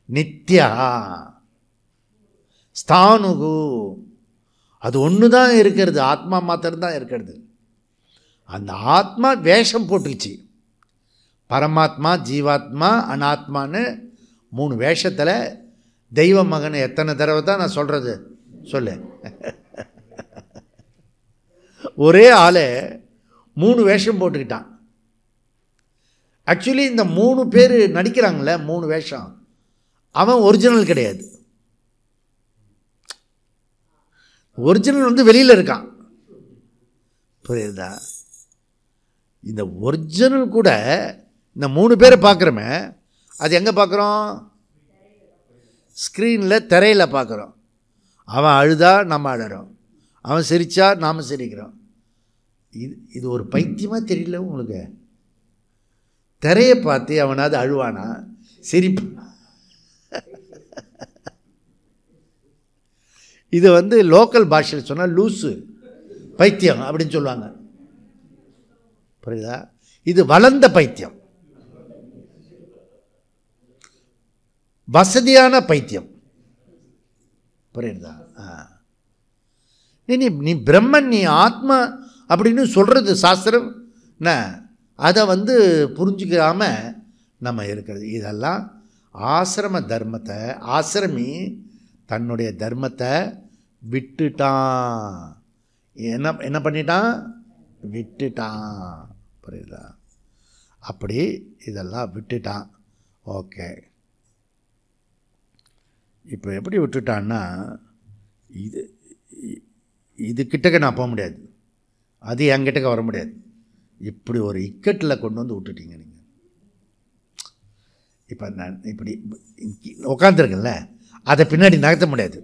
நித்யா ஸ்தானுகு. அது ஒன்று தான் இருக்கிறது, ஆத்மா மாத்திரம்தான் இருக்கிறது. அந்த ஆத்மா வேஷம் போட்டுச்சு. பரமாத்மா, ஜீவாத்மா, அனாத்மான்னு 3 வேஷத்தில் தெய்வ மகன் எத்தனை தடவை தான் நான் சொல்கிறது சொல்லு. ஒரே ஆளே 3 வேஷம் போட்டுக்கிட்டான். ஆக்சுவலி இந்த 3 பேர் நடிக்கிறாங்களே, 3 வேஷம், அவன் ஒரிஜினல் கிடையாது. ஒரிஜினல் வெளியில் இருக்கான். புரியுதா? இந்த ஒரிஜினல் கூட இந்த 3 பேரை பார்க்குறோமே, அது எங்கே பார்க்குறோம்? ஸ்க்ரீனில், திரையில் பார்க்குறோம். அவன் அழுதா நம்ம அழறோம், அவன் சிரித்தா நாம் சிரிக்கிறோம். இது ஒரு பைத்தியமாக தெரியல உங்களுக்கு? திரையை பார்த்து அவனாவது அழுவானா, சிரிப்பு? இது லோக்கல் பாஷையில் சொன்னால் லூஸு, பைத்தியம் அப்படின்னு சொல்லுவாங்க. புரியுதா? இது வளர்ந்த பைத்தியம், வசதியான பைத்தியம். புரியுதா? நீ பிரம்மன், நீ ஆத்மா அப்படின்னு சொல்கிறது சாஸ்திரம் என்ன? அதை புரிஞ்சுக்காம நம்ம இருக்கிறது. இதெல்லாம் ஆசிரம தர்மத்தை, ஆசிரமி தன்னுடைய தர்மத்தை விட்டுட்டான். என்ன பண்ணிட்டான்? விட்டுட்டான். புரியுதா? அப்படி இதெல்லாம் விட்டுட்டான். ஓகே, இப்போ எப்படி விட்டுட்டான்னா, இது கிட்டக்க நான் போக முடியாது, அது என்கிட்டக்க வர முடியாது. இப்படி ஒரு இக்கட்டில் கொண்டு விட்டுட்டீங்க நீங்கள். இப்போ நான் இப்படி உட்காந்துருக்கேன்ல, அதை பின்னாடி நகர்த்த முடியாது.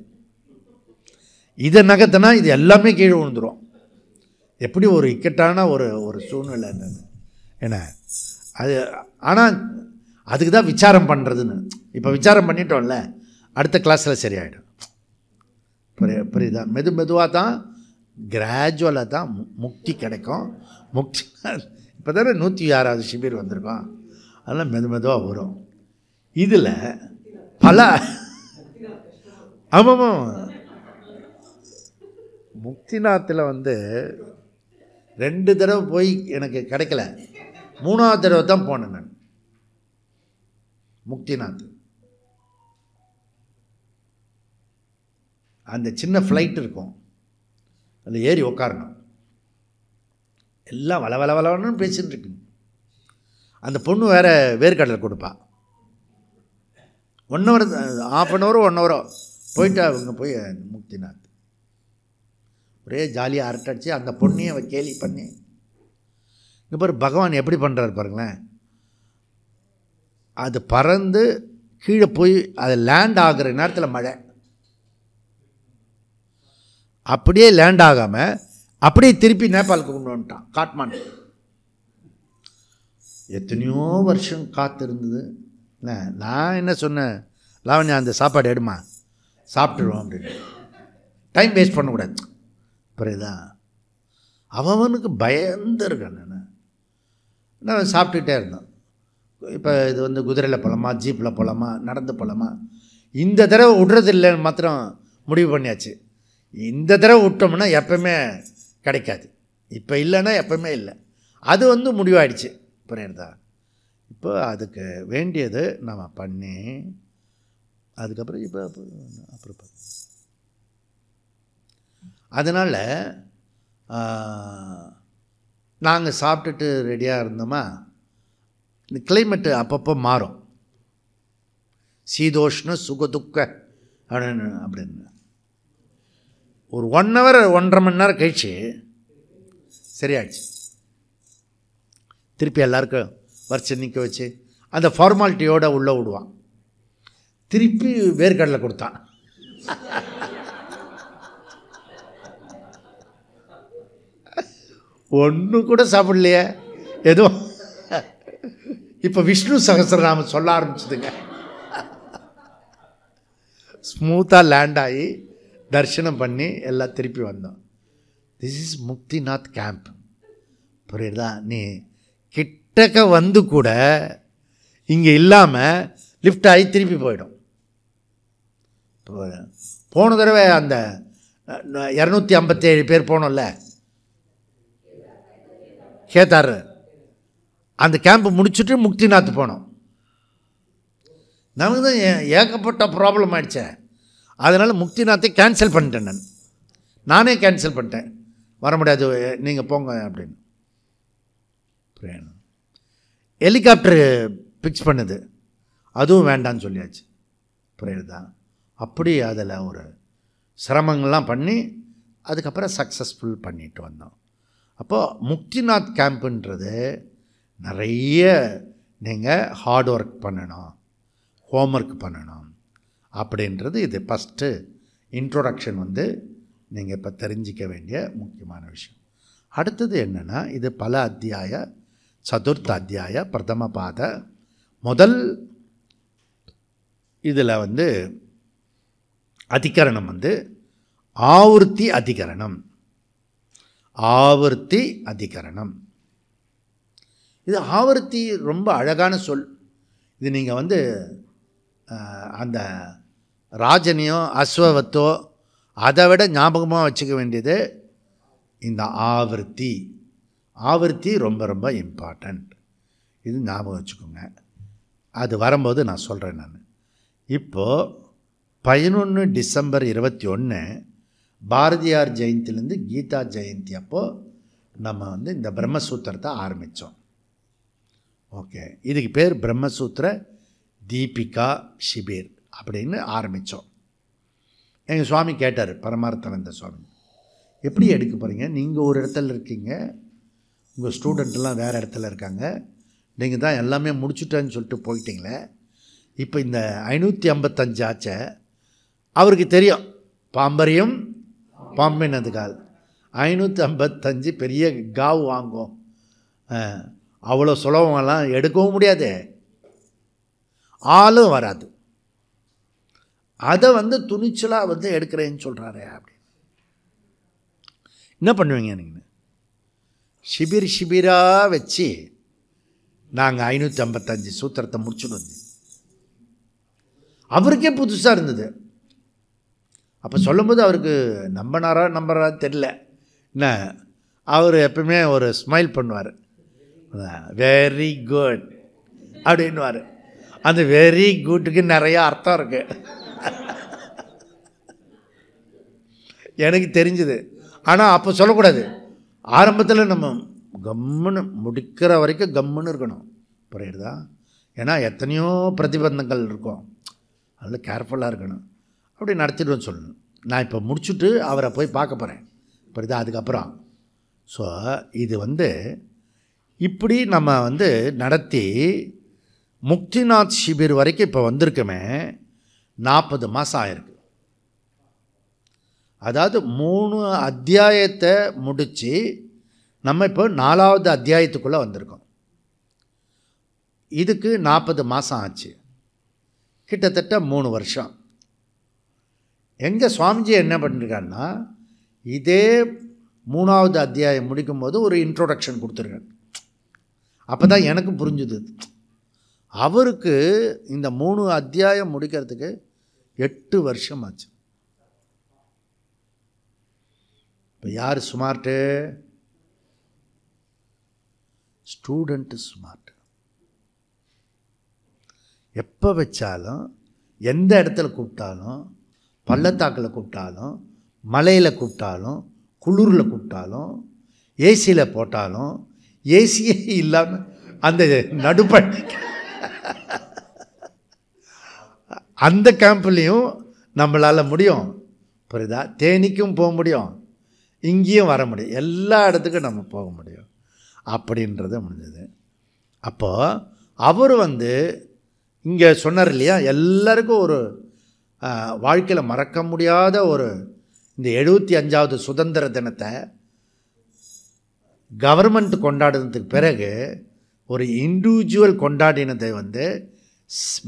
இதை நகர்த்தினா இது எல்லாமே கீழே விழுந்துடும். எப்படி ஒரு இக்கட்டான ஒரு சூழ்நிலை என்னது என்ன அது. ஆனால் அதுக்கு தான் விசாரம் பண்ணுறதுன்னு. இப்போ விசாரம் பண்ணிட்டோம்ல, அடுத்த கிளாஸில் சரியாயிடும். புரியுதா? மெதுவாக தான், கிராஜுவலாக தான் முக்தி கிடைக்கும். முக்தி இப்போ தானே 106வது ஷிபிர் வந்திருக்கோம், அதெல்லாம் மெதுவாக வரும். இதில் பல ஆமாம், முக்திநாத்தில் 2 தடவை போய் எனக்கு கிடைக்கல, 3ஆவது தடவை தான் போனேன் நான் முக்திநாத். அந்த சின்ன ஃப்ளைட் இருக்கும், அதில் ஏறி உக்காரணும். எல்லாம் வளவளன்னு பேசின்னு இருக்கு. அந்த பொண்ணு வேறு வேர்க்கடலை கொடுப்பா. 1 ஹவர், ½ அன் ஹவரோ 1 ஹவரோ போயிட்டு அவங்க போய் முக்திநாத் ஒரே ஜாலியாக அரட்டடிச்சு அந்த பொண்ணையும் அவள் கேலி பண்ணி. இந்த பாரு பகவான் எப்படி பண்ணுறாரு பாருங்களேன். அது பறந்து கீழே போய் அது லேண்ட் ஆகிற நேரத்தில் மழை, அப்படியே லேண்ட் ஆகாமல் அப்படியே திருப்பி நேபாளுக்கு கொண்டு வந்துட்டான், காட்மாண்டு. எத்தனையோ வருஷம் காத்திருந்தது. நான் என்ன சொன்னேன், லாவண்யா அந்த சாப்பாடு எடுமா, சாப்பிட்டுருவோம் அப்படின்னு. டைம் வேஸ்ட் பண்ணக்கூடாது. புரியுதா? அவனுக்கு பயந்துருக்கேன். நான் சாப்பிட்டுட்டே இருந்தேன். இப்போ இது வந்து குதிரையில் போகலாமா, ஜீப்பில் போகலாமா, நடந்து போகலாமா, இந்த தடவை விட்றதில்லைன்னு மாத்திரம் முடிவு பண்ணியாச்சு. இந்த தடவை விட்டோம்னா எப்பவுமே கிடைக்காது, இப்போ இல்லைன்னா எப்பவுமே இல்லை, அது வந்து முடிவாயிடுச்சு. புரியுறதா? இப்போ அதுக்கு வேண்டியது நம்ம பண்ணி அதுக்கப்புறம் இப்போ அப்புறம் அதனால் நாங்கள் சாப்பிட்டுட்டு ரெடியாக இருந்தோமா, இந்த கிளைமேட்டு அப்பப்போ மாறும், சீதோஷ்ண சுகதுக்க அப்படின்னு. ஒரு 1 hour 1.5 மணி நேரம் கழிச்சு சரியாயிடுச்சு. திருப்பி எல்லாருக்கும் வரிசை நிற்க வச்சு அந்த ஃபார்மாலிட்டியோடு உள்ளே விடுவான். திருப்பி வேர்க்கடலை கொடுத்தான். ஒன்றும் கூட சாப்பிடலையே. ஏதோ இப்போ விஷ்ணு சகஸ்ரநாமம் சொல்ல ஆரம்பிச்சுதுங்க. ஸ்மூத்தாக லேண்ட் ஆகி தரிசனம் பண்ணி எல்லாம் திருப்பி வந்தோம். This is Muktinath camp. புரியுதா? நீ கிட்டக்க வந்து கூட இங்கே இல்லாமல் லிஃப்ட் ஆகி திருப்பி போயிடும். போன தடவை அந்த 257 பேர் போனோம்ல கேதார், அந்த கேம்பு முடிச்சுட்டு முக்திநாத் போனோம். நமக்கு தான் ஏகப்பட்ட ப்ராப்ளம் ஆகிடுச்சே. அதனால் முக்திநாத்தை கேன்சல் பண்ணிட்டேன். நானே கேன்சல் பண்ணிட்டேன், வர முடியாது நீங்கள் போங்க அப்படின்னு. ஹெலிகாப்டரு ஃபிக்ஸ் பண்ணுது, அதுவும் வேண்டான்னு சொல்லியாச்சு. புரியுதா? அப்படி அதில் ஒரு சிரமங்கள்லாம் பண்ணி அதுக்கப்புறம் சக்ஸஸ்ஃபுல் பண்ணிட்டு வந்தோம். அப்போது முக்திநாத் கேம்புன்றது நிறைய நீங்கள் ஹார்ட் ஒர்க் பண்ணணும், ஹோம்ஒர்க் பண்ணணும் அப்படின்றது இது ஃபஸ்ட்டு இன்ட்ரோடக்ஷன் வந்து நீங்கள் இப்போ தெரிஞ்சிக்க வேண்டிய முக்கியமான விஷயம். அடுத்தது என்னென்னா, இது பல அத்தியாய, சதுர்த்த அத்தியாய பிரதம பாத முதல் இதில் வந்து அதிகரணம் வந்து ஆவர்த்தி அதிகரணம். ஆவர்த்தி அதிகரணம், இது ஆவர்த்தி ரொம்ப அழகான சொல். இது நீங்கள் வந்து அந்த ராஜனியோ அஸ்வவத்தோ அதை விட ஞாபகமாக வச்சுக்க வேண்டியது இந்த ஆவர்த்தி. ஆவர்த்தி ரொம்ப ரொம்ப இம்பார்ட்டண்ட், இது ஞாபகம் வச்சுக்கோங்க. அது வரும்போது நான் சொல்கிறேன். நான் இப்போது 11 டிசம்பர் 21 பாரதியார் ஜெயந்திலேருந்து கீதா ஜெயந்தி அப்போது நம்ம வந்து இந்த பிரம்மசூத்திரத்தை ஆரம்பித்தோம். ஓகே, இதுக்கு பேர் பிரம்மசூத்திர தீபிகா ஷிபிர் அப்படின்னு ஆரம்பித்தோம். எங்கள் சுவாமி கேட்டார், பரமார்த்தானந்த சுவாமி, எப்படி எடுக்க போகிறீங்க? நீங்கள் ஒரு இடத்துல இருக்கீங்க, உங்கள் ஸ்டூடெண்ட்லாம் வேறு இடத்துல இருக்காங்க, நீங்கள் தான் எல்லாமே முடிச்சுட்டேன்னு சொல்லிட்டு போயிட்டீங்களே. இப்போ இந்த 555 ஆச்சை அவருக்கு தெரியும், பாம்பரியம் பாம்பினதுக்கால் 555 பெரிய காவு வாங்கும், அவ்வளோ சுலபமெல்லாம் எடுக்கவும் முடியாது, ஆளும் வராது. அதை வந்து துணிச்சலாக வந்து எடுக்கிறேன்னு சொல்கிறாரு. அப்படி என்ன பண்ணுவீங்க நீங்கள்? ஷிபிர் ஷிபிராக வச்சு நாங்கள் 555 சூத்திரத்தை முடிச்சுட்டு வந்து அவருக்கே புதுசாக இருந்தது. அப்போ சொல்லும்போது அவருக்கு நம்புறாரா தெரியல. என்ன, அவர் எப்பவுமே ஒரு ஸ்மைல் பண்ணுவார், வெரி குட் அப்படின்வார். அந்த வெரி குட்டுக்கு நிறையா அர்த்தம் இருக்குது, எனக்கு தெரிஞ்சுது. ஆனால் அப்போ சொல்லக்கூடாது, ஆரம்பத்தில் நம்ம கம்முன்னு முடிக்கிற வரைக்கும் கம்முன்னு இருக்கணும். புரியுதா? ஏன்னா எத்தனையோ பிரதிபந்தங்கள் இருக்கும், அதில் கேர்ஃபுல்லாக இருக்கணும். அப்படி நடத்திடுவோன்னு சொல்லணும். நான் இப்போ முடிச்சுட்டு அவரை போய் பார்க்க போகிறேன். புரியுதா? அதுக்கப்புறம் ஸோ இது வந்து இப்படி நம்ம வந்து நடத்தி முக்திநாத் ஷிபிர் வரைக்கும் இப்போ வந்திருக்கமே, 40 மாதம் ஆயிருக்கு. அதாவது 3 அத்தியாயத்தை முடித்து நம்ம இப்போ 4வது அத்தியாயத்துக்குள்ளே வந்திருக்கோம். இதுக்கு 40 மாதம் ஆச்சு, கிட்டத்தட்ட 3 வருஷம். எங்கள் சுவாமிஜி என்ன பண்ணிருக்காருன்னா, இதே 3வது அத்தியாயம் முடிக்கும்போது ஒரு இன்ட்ரோடக்ஷன் கொடுத்துருக்காரு. அப்போ தான் எனக்கு புரிஞ்சுது. அவருக்கு இந்த 3 அத்தியாயம் முடிக்கிறதுக்கு 8 வருஷம் ஆச்சு. இப்போ யார் ஸ்மார்ட்டு? Student smart. எப்போ வச்சாலும், எந்த இடத்துல கூப்பிட்டாலும், பள்ளத்தாக்கில் கூப்பிட்டாலும், மலையில் கூப்பிட்டாலும், குளிரில் கூப்பிட்டாலும், ஏசியில் போட்டாலும், ஏசியே இல்லாமல் அந்த நடுப்ப அந்த கேம்ப்லேயும் நம்மளால் முடியும். புரியுதா? தேனிக்கும் போக முடியும், இங்கேயும் வர முடியும், எல்லா இடத்துக்கும் நம்ம போக முடியும் அப்படின்றது முடிஞ்சது. அப்போது அவர் இங்கே சொன்னார் இல்லையா, எல்லாருக்கும் ஒரு வாழ்க்கையில் மறக்க முடியாத ஒரு இந்த 75வது சுதந்திர தினத்தை கவர்மெண்ட் கொண்டாடுனதுக்கு பிறகு ஒரு இண்டிவிஜுவல் கொண்டாடினதை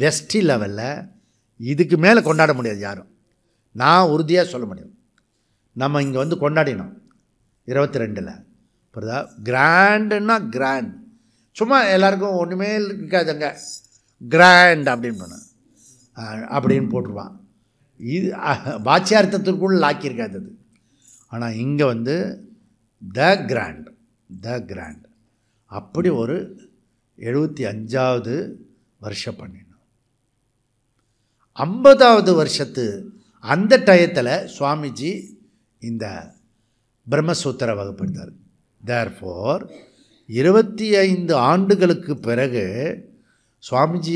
வெஸ்டி லெவலில் இதுக்கு மேலே கொண்டாட முடியாது யாரும். நான் உறுதியாக சொல்ல முடியும். நம்ம இங்கே கொண்டாடினோம் 22. புரியுதா? கிராண்டுன்னா கிராண்ட், சும்மா எல்லாருக்கும் ஒன்றுமே இருக்காதுங்க, கிராண்ட் அப்படின்னு போட்டுருவான். இது வாட்சியார்த்தத்திற்குள்ள லாக்கியிருக்காது அது. ஆனால் இங்கே த கிராண்ட் அப்படி ஒரு 75வது வருஷம் பண்ணினோம். 50வது வருஷத்து அந்த டயத்தில் சுவாமிஜி இந்த பிரம்மசூத்திர வகுப்படுத்தார். தேர்ஃபோர் 25 ஆண்டுகளுக்கு பிறகு சுவாமிஜி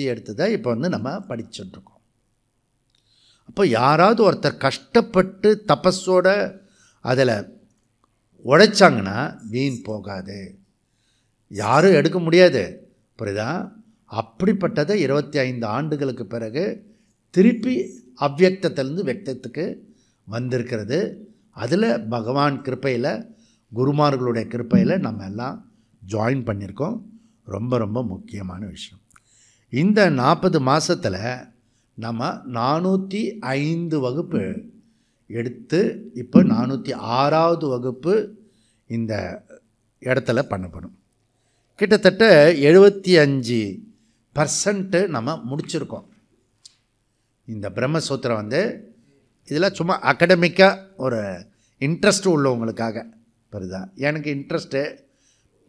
எடுத்ததை இப்போ நம்ம படிச்சுட்ருக்கோம். அப்போ யாராவது ஒருத்தர் கஷ்டப்பட்டு தபஸோட அதில் உழைச்சாங்கன்னா வீண் போகாது, யாரும் எடுக்க முடியாது. புரியுதா? அப்படிப்பட்டதை 25 ஆண்டுகளுக்கு பிறகு திருப்பி அவ்யக்தத்திலேருந்து வெக்தத்துக்கு வந்திருக்கிறது. அதில் பகவான் கிருப்பையில், குருமார்களுடைய கிருப்பையில் நம்ம எல்லாம் ஜாயின் பண்ணியிருக்கோம். ரொம்ப ரொம்ப முக்கியமான விஷயம். இந்த 40 மாதத்தில் நம்ம 405 வகுப்பு எடுத்து இப்போ 406வது வகுப்பு இந்த இடத்துல பண்ணப்படும். கிட்டத்தட்ட 75% நம்ம முடிச்சிருக்கோம். இந்த பிரம்மசூத்திரம் இதில் சும்மா அகடமிக்காக ஒரு இன்ட்ரெஸ்ட் உள்ளவங்களுக்காக. புரியுதா? எனக்கு இன்ட்ரெஸ்ட்டு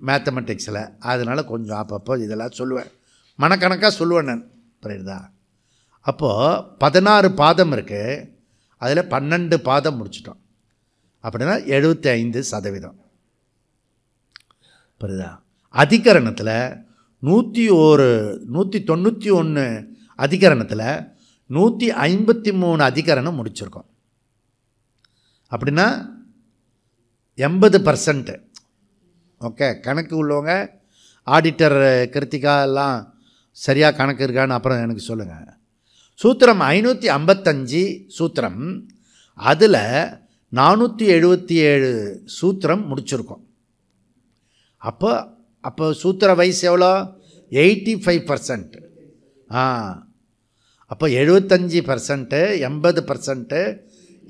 மேத்தமெட்டிக்ஸில், அதனால் கொஞ்சம் அப்பப்போ இதெல்லாம் சொல்லுவேன், மனக்கணக்காக சொல்லுவேன் நான். புரியுதா? அப்போது 16 பாதம் இருக்குது, அதில் 12 பாதம் முடிச்சிட்டோம். அப்படின்னா 75%. புரியுதா? அதிகரணத்தில் 191 அதிகரணத்தில் 153 அதிகரணம் முடிச்சிருக்கோம். அப்படின்னா 80%. ஓகே, கணக்கு உள்ளவங்க, ஆடிட்டர் கிருத்திகா எல்லாம் சரியாக கணக்கு இருக்கான்னு அப்புறம் எனக்கு சொல்லுங்கள். சூத்திரம் 555 சூத்திரம், அதில் 477 சூத்திரம் முடிச்சிருக்கோம். அப்போ சூத்திர வயசு எவ்வளோ? 85%. அப்போ 75%, 80%,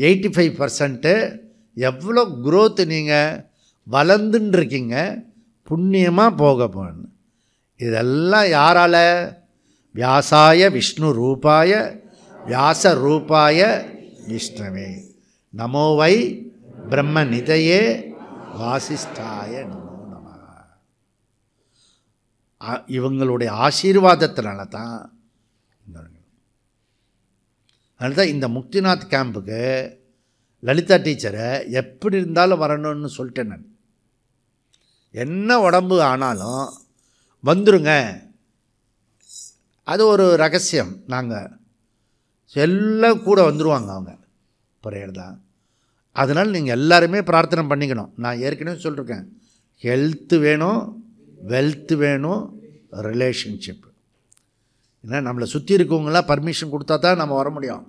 85%. எவ்வளோ குரோத்து நீங்கள் வளர்ந்துட்டுருக்கீங்க. புண்ணியமாக போக போகணும். இதெல்லாம் யாரால்? வியாசாய விஷ்ணு ரூபாய வியாச ரூபாய விஷ்ணவே நமோ வை பிரம்ம நிதையே வாசிஷ்டாய நமோ நம. இவங்களுடைய ஆசீர்வாதத்தினால தான். அதனால தான் இந்த முக்திநாத் கேம்புக்கு லலிதா டீச்சரை எப்படி இருந்தாலும் வரணும்னு சொல்லிட்டேன் நான். என்ன உடம்பு ஆனாலும் வந்துருங்க, அது ஒரு ரகசியம். நாங்கள் எல்லாம் கூட வந்துடுவாங்க அவங்க. புரியுறதா? அதனால் நீங்கள் எல்லாருமே பிரார்த்தனை பண்ணிக்கணும். நான் ஏற்கனவே சொல்லியிருக்கேன், ஹெல்த்து வேணும், வெல்த்து வேணும், ரிலேஷன்ஷிப். ஏன்னா நம்மளை சுற்றி இருக்கவங்களாம் பர்மிஷன் கொடுத்தா தான் நம்ம வர முடியும்.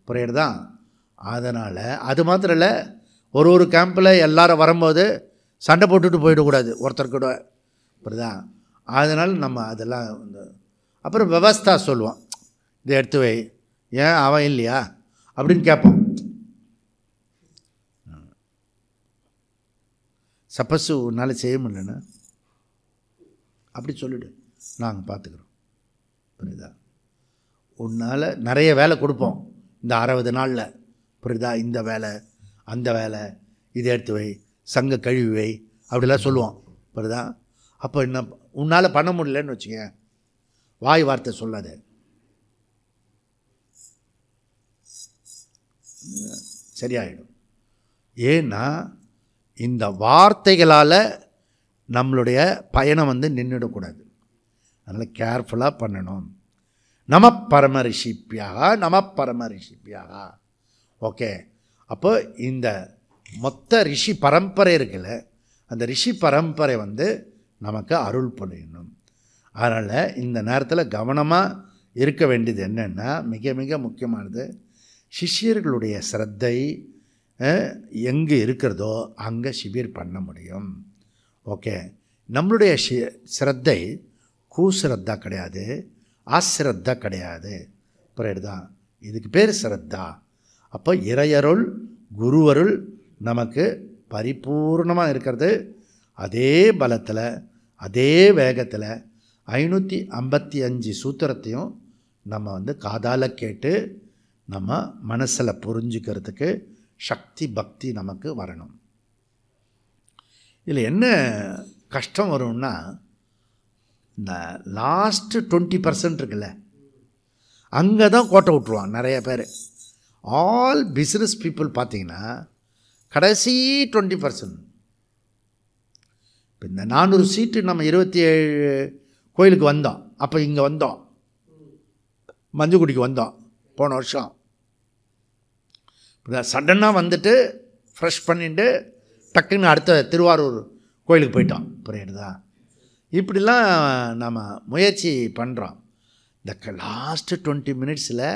புரியுறதா? அதனால் அது மாத்திரம் இல்லை, ஒரு கேம்பில் எல்லோரும் வரும்போது சண்டை போட்டுட்டு போயிடக்கூடாது. ஒருத்தர் கூட புரியுதா? அதனால் நம்ம அதெல்லாம் அப்புறம் விவஸ்தா சொல்லுவோம், இதை எடுத்து வை, ஏன் அவன் இல்லையா அப்படின்னு கேட்போம். சப்போஸ் உன்னால் செய்ய முடியலன்னா அப்படி சொல்லிவிடு, நாங்கள் பார்த்துக்குறோம். புரியுதா? உன்னால் நிறைய வேலை கொடுப்போம் இந்த 60 நாளில். புரியுதா? இந்த வேலை, அந்த வேலை, இதை எடுத்து வை, சங்க கழுவி வை, அப்படிலாம் சொல்லுவோம். புரியுதா? அப்போ என்ன, உன்னால் பண்ண முடியலன்னு வச்சுக்க, வாய் வார்த்தை சொல்லாத, சரியாயிடும். ஏன்னா இந்த வார்த்தைகளால் நம்மளுடைய பயணம் நின்றுடக்கூடாது. அதனால் கேர்ஃபுல்லாக பண்ணணும். நம பரம ரிஷிப்பியாக. ஓகே, அப்போ இந்த மொத்த ரிஷி பரம்பரை இருக்குல்ல, அந்த ரிஷி பரம்பரை நமக்கு அருள் புரியணும். அதனால் இந்த நேரத்தில் கவனமாக இருக்க வேண்டியது என்னென்னா, மிக மிக முக்கியமானது, சிஷ்யர்களுடைய சிரத்தை எங்கே இருக்கிறதோ அங்கே சிபிர் பண்ண முடியும். ஓகே, நம்மளுடைய சிரத்தை கூசிரத்தா கிடையாது, ஆசிரத்தா கிடையாது. புரியுதா? இதுக்கு பேர் சிரத்தா. அப்போ இறையருள் குருவருள் நமக்கு பரிபூர்ணமாக இருக்கிறது. அதே பலத்தில் அதே வேகத்தில் 555 சூத்திரத்தையும் நம்ம காதால் கேட்டு நம்ம மனசில் புரிஞ்சுக்கிறதுக்கு சக்தி பக்தி நமக்கு வரணும். இதில் என்ன கஷ்டம் வரும்னா, இந்த லாஸ்ட்டு 20% இருக்குல்ல, அங்கே தான் கோட்டை விட்ருவான் நிறைய பேர். ஆல் பிஸ்னஸ் பீப்புள் பார்த்திங்கன்னா கடைசி 20%. இப்போ இந்த 400 சீட்டு நம்ம 27 கோயிலுக்கு வந்தோம். அப்போ இங்கே வந்தோம், மஞ்சுக்குடிக்கு வந்தோம் போன வருஷம். சடனாக வந்துட்டு ஃப்ரெஷ் பண்ணிட்டு டக்குன்னு அடுத்த திருவாரூர் கோயிலுக்கு போயிட்டோம். புரியுதா? இப்படிலாம் நம்ம முயற்சி பண்ணுறோம். இந்த லாஸ்ட்டு 20 மினிட்ஸில்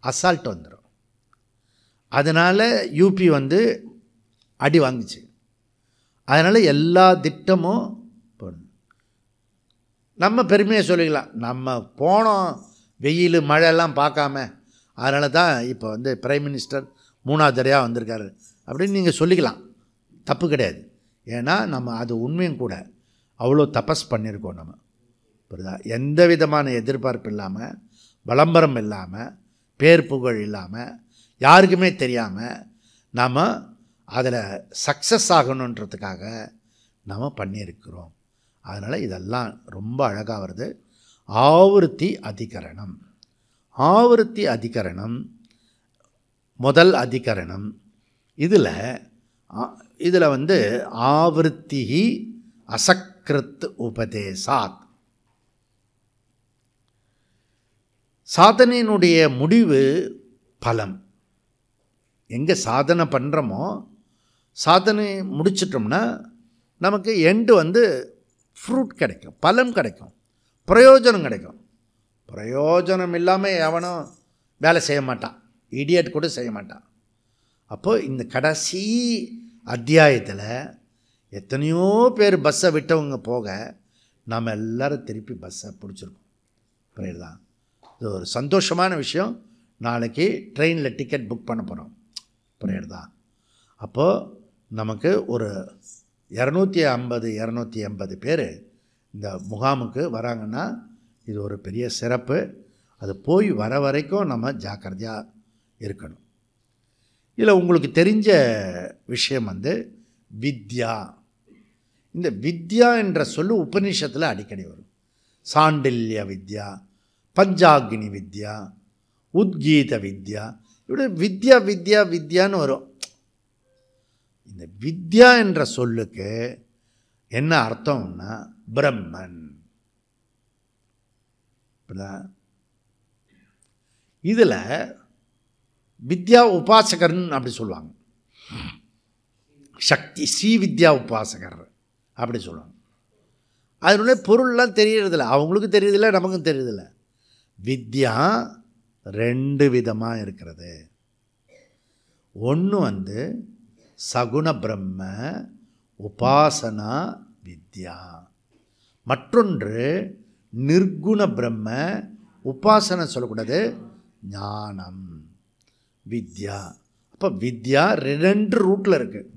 அசால்ட் வந்துடும். அதனால் யூபி அடி வாங்குச்சு. அதனால் எல்லா திட்டமும் போடணும். நம்ம பெருமையை சொல்லிக்கலாம், நம்ம போனோம் வெயில் மழையெல்லாம் பார்க்காம, அதனால தான் இப்போ பிரைம் மினிஸ்டர் 3வது தடவையாக வந்திருக்காரு அப்படின்னு நீங்கள் சொல்லிக்கலாம். தப்பு கிடையாது. ஏன்னா நம்ம அது உண்மையும் கூட. அவ்வளோ தபஸ் பண்ணியிருக்கோம் நம்ம. புரியுதா? எந்த விதமான எதிர்பார்ப்பு இல்லாமல், விளம்பரம் இல்லாமல், பேர் புகழ் இல்லாமல், யாருக்குமே தெரியாமல் நாம் அதில் சக்ஸஸ் ஆகணுன்றதுக்காக நாம் பண்ணியிருக்கிறோம். அதனால் இதெல்லாம் ரொம்ப அழகாக வருது. ஆவருத்தி அதிகரணம். ஆவருத்தி அதிகரணம் முதல் அதிகரணம். இதில் ஆவருத்தி அசக்ருத் உபதேசாத். சாதனையினுடைய முடிவு பலம். எங்கே சாதனை பண்ணுறோமோ, சாதனை முடிச்சிட்டோம்னா நமக்கு எண்டு ஃப்ரூட் கிடைக்கும், பலன் கிடைக்கும், பிரயோஜனம் கிடைக்கும். பிரயோஜனம் இல்லாமல் எவனும் வேலை செய்ய மாட்டான், இடியட் கூட செய்ய மாட்டான். அப்போது இந்த கடைசி அத்தியாயத்தில் எத்தனையோ பேர் பஸ்ஸை விட்டவங்க போக நாம் எல்லோரும் திருப்பி பஸ்ஸை பிடிச்சிருக்கோம். புரியுதா? இது ஒரு சந்தோஷமான விஷயம். நாளைக்கு ட்ரெயினில் டிக்கெட் புக் பண்ண போகிறோம். புரியுதா? அப்போது நமக்கு ஒரு 250 பேர் இந்த முகாமுக்கு வராங்கன்னா இது ஒரு பெரிய சிறப்பு. அது போய் வர வரைக்கும் நம்ம ஜாக்கிரதையாக இருக்கணும். இதில் உங்களுக்கு தெரிஞ்ச விஷயம் வித்யா. இந்த வித்யா என்ற சொல்லு உபநிஷத்தில் அடிக்கடி வரும். சாண்டில்ய வித்யா, பஞ்சாக்னி வித்யா, உத்கீத வித்யா, இப்படி வித்யா வித்யா வித்யான்னு வரும். இந்த வித்யா என்ற சொல்லுக்கு என்ன அர்த்தம்னா பிரம்மன். இதில் வித்யா உபாசகர்னு அப்படி சொல்லுவாங்க. சக்தி ஸ்ரீ வித்யா உபாசகர் அப்படி சொல்லுவாங்க. அதனுடைய பொருள்லாம் தெரியறதில்ல, அவங்களுக்கு தெரியுதில்ல, நமக்கும் தெரியுதில்ல. வித்யா 2 விதமாக இருக்கிறது. ஒன்று சகுண பிரம்ம உபாசனா வித்யா. மற்றொன்று நிர்குண பிரம்ம. உபாசனை சொல்லக்கூடாது, ஞானம், வித்யா. அப்போ வித்யா 2 ரூட்டில் இருக்குது.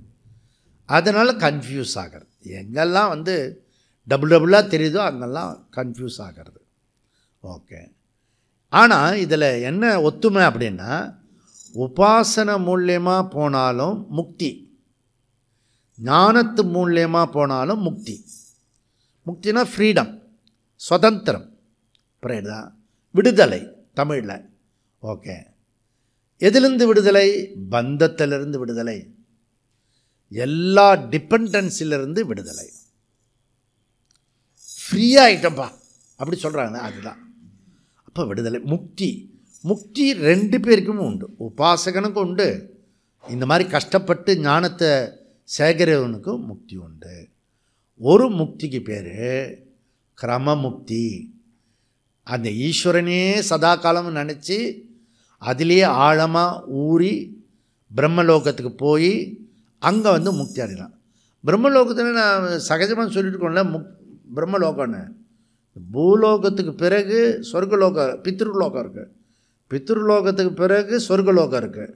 அதனால் கன்ஃபியூஸ் ஆகிறது. எங்கெல்லாம் டபுளாக தெரியுதோ அங்கெல்லாம் கன்ஃபியூஸ் ஆகிறது. ஓகே. ஆனால் இதில் என்ன ஒத்துமை அப்படின்னா, உபாசனை மூலியமாக போனாலும் முக்தி, ஞானத்து மூலியமாக போனாலும் முக்தி. முக்தினா ஃப்ரீடம், சுதந்திரம், புரியுதா? விடுதலை தமிழில். ஓகே. எதிலிருந்து விடுதலை? பந்தத்திலிருந்து விடுதலை, எல்லா டிபெண்டன்ஸிலிருந்து விடுதலை. ஃப்ரீயாகிட்டப்பா அப்படி சொல்கிறாங்க, அதுதான். அப்போ விடுதலை, முக்தி. முக்தி 2 பேருக்கும் உண்டு. உபாசகனுக்கும் உண்டு, இந்த மாதிரி கஷ்டப்பட்டு ஞானத்தை சேகரவனுக்கும் முக்தி உண்டு. ஒரு முக்திக்கு பேர் கிரமமுக்தி. அந்த ஈஸ்வரனே சதா காலம் நினச்சி அதிலேயே ஆழமாக ஊறி பிரம்மலோகத்துக்கு போய் அங்கே முக்தி அடையலாம். பிரம்மலோகத்தில் நான் சகஜமாக சொல்லிட்டு இருக்கோம்ல, பிரம்மலோகம்னு. பூலோகத்துக்கு பிறகு சொர்க்கலோகம், பித்ருலோகம் இருக்குது. பித்ருலோகத்துக்கு பிறகு சொர்க்கலோகம் இருக்குது.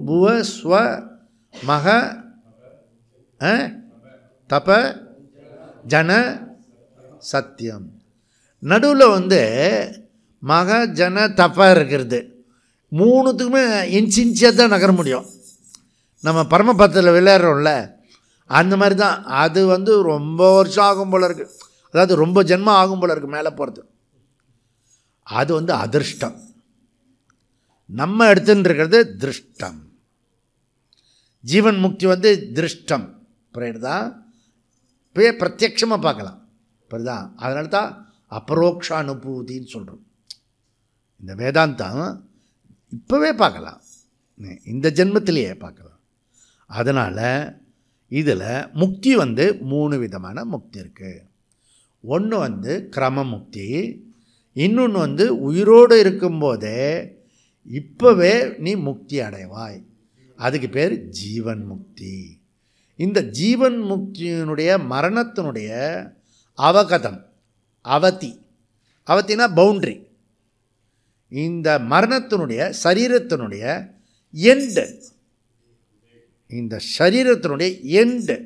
புவ ஸ்வ மக தப ஜன சத்தியம். நடுவில் மக ஜன தப இருக்கிறது. 3த்துக்குமே இன்ச்சியாக தான் நகர முடியும். நம்ம பரமபதத்தில் விளையாடுறோம்ல, அந்த மாதிரி தான். அது ரொம்ப வருஷம் ஆகும் போல் இருக்குது, அதாவது ரொம்ப ஜென்மம் ஆகும் போல் இருக்குது மேலே போகிறது. அது அதிர்ஷ்டம். நம்ம எடுத்துன்னு இருக்கிறது திருஷ்டம். ஜீவன் முக்தி திருஷ்டம், புரியுதா? இப்போயே பிரத்யட்சமாக பார்க்கலாம், புரியுதா? அதனால தான் அபரோக்ஷ அனுபூதின்னு சொல்கிறோம். இந்த வேதாந்தம் இப்போவே பார்க்கலாம், இந்த ஜென்மத்திலேயே பார்க்கலாம். அதனால் இதில் முக்தி 3 விதமான முக்தி இருக்குது. ஒன்று கிரம முக்தி, இன்னொன்று உயிரோடு இருக்கும்போதே இப்போவே நீ முக்தி அடைவாய், அதுக்கு பேர் ஜீவன் முக்தி. இந்த ஜீவன் முக்தியினுடைய மரணத்தினுடைய அவகதம், அவத்தினா பவுண்ட்ரி. இந்த மரணத்தினுடைய சரீரத்தினுடைய எண்டு, இந்த சரீரத்தினுடைய எண்டு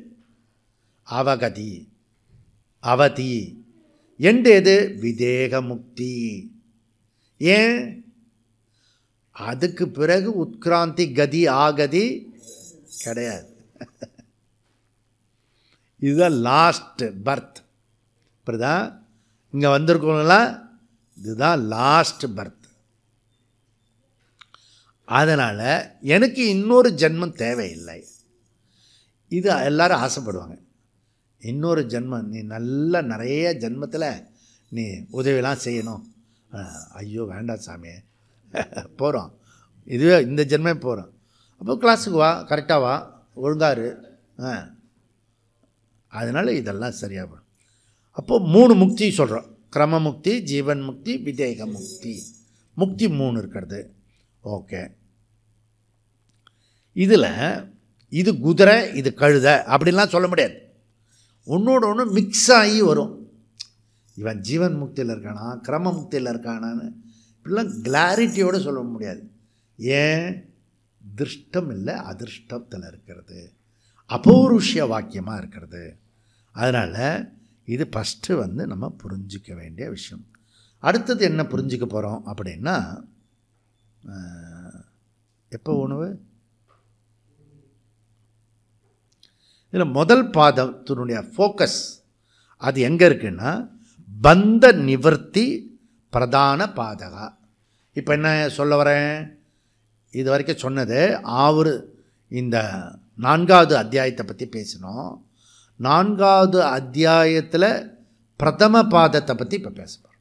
அவதி. எண்டு எது? விதேக முக்தி. ஏன்? அதுக்கு பிறகு உட்கிராந்தி கதி ஆகதி கிடையாது. இதுதான் லாஸ்ட் பர்த். இப்படிதான் இங்கே வந்திருக்கோங்களா, இதுதான் லாஸ்ட் பர்த். அதனால் எனக்கு இன்னொரு ஜென்மம் தேவையில்லை. இது எல்லாரும் ஆசைப்படுவாங்க. இன்னொரு ஜென்மம், நீ நல்ல நிறைய ஜென்மத்தில் நீ உதவியெல்லாம் செய்யணும். ஐயோ வேண்டாம் சாமி, போகிறோம், இதுவே இந்த ஜென்மே போகிறோம். அப்போ கிளாஸுக்கு வா, கரெக்டாக வா, ஒழுங்காரு. அதனால் இதெல்லாம் சரியாக போடும். அப்போது 3 முக்தி சொல்கிறோம். கிரம முக்தி, ஜீவன் முக்தி, விதேக முக்தி. முக்தி 3 இருக்கிறது. ஓகே. இதில் இது குதிரை, இது கழுதை அப்படின்லாம் சொல்ல முடியாது. ஒன்றோட ஒன்று மிக்ஸ் ஆகி வரும். இவன் ஜீவன் முக்தியில் இருக்கானா, கிரம முக்தியில் இருக்கானான்னு இப்படிலாம் கிளாரிட்டியோடு சொல்ல முடியாது. ஏன்? திருஷ்டம் இல்லை, அதிர்ஷ்டத்தில் இருக்கிறது, அபௌருஷ்ய வாக்கியமாக இருக்கிறது. அதனால் இது ஃபஸ்ட்டு நம்ம புரிஞ்சிக்க வேண்டிய விஷயம். அடுத்தது என்ன புரிஞ்சிக்க போகிறோம் அப்படின்னா, எப்போ உணவு? இதில் முதல் பாதத்தினுடைய ஃபோக்கஸ் அது எங்கே இருக்குன்னா, பந்த நிவர்த்தி பிரதான பாதகா. இப்போ என்ன சொல்ல வரேன்? இது வரைக்கும் சொன்னது இந்த 4வது அத்தியாயத்தை பற்றி பேசினோம். 4வது அத்தியாயத்தில் பிரதம பாதத்தை பற்றி இப்போ பேச போகிறோம்.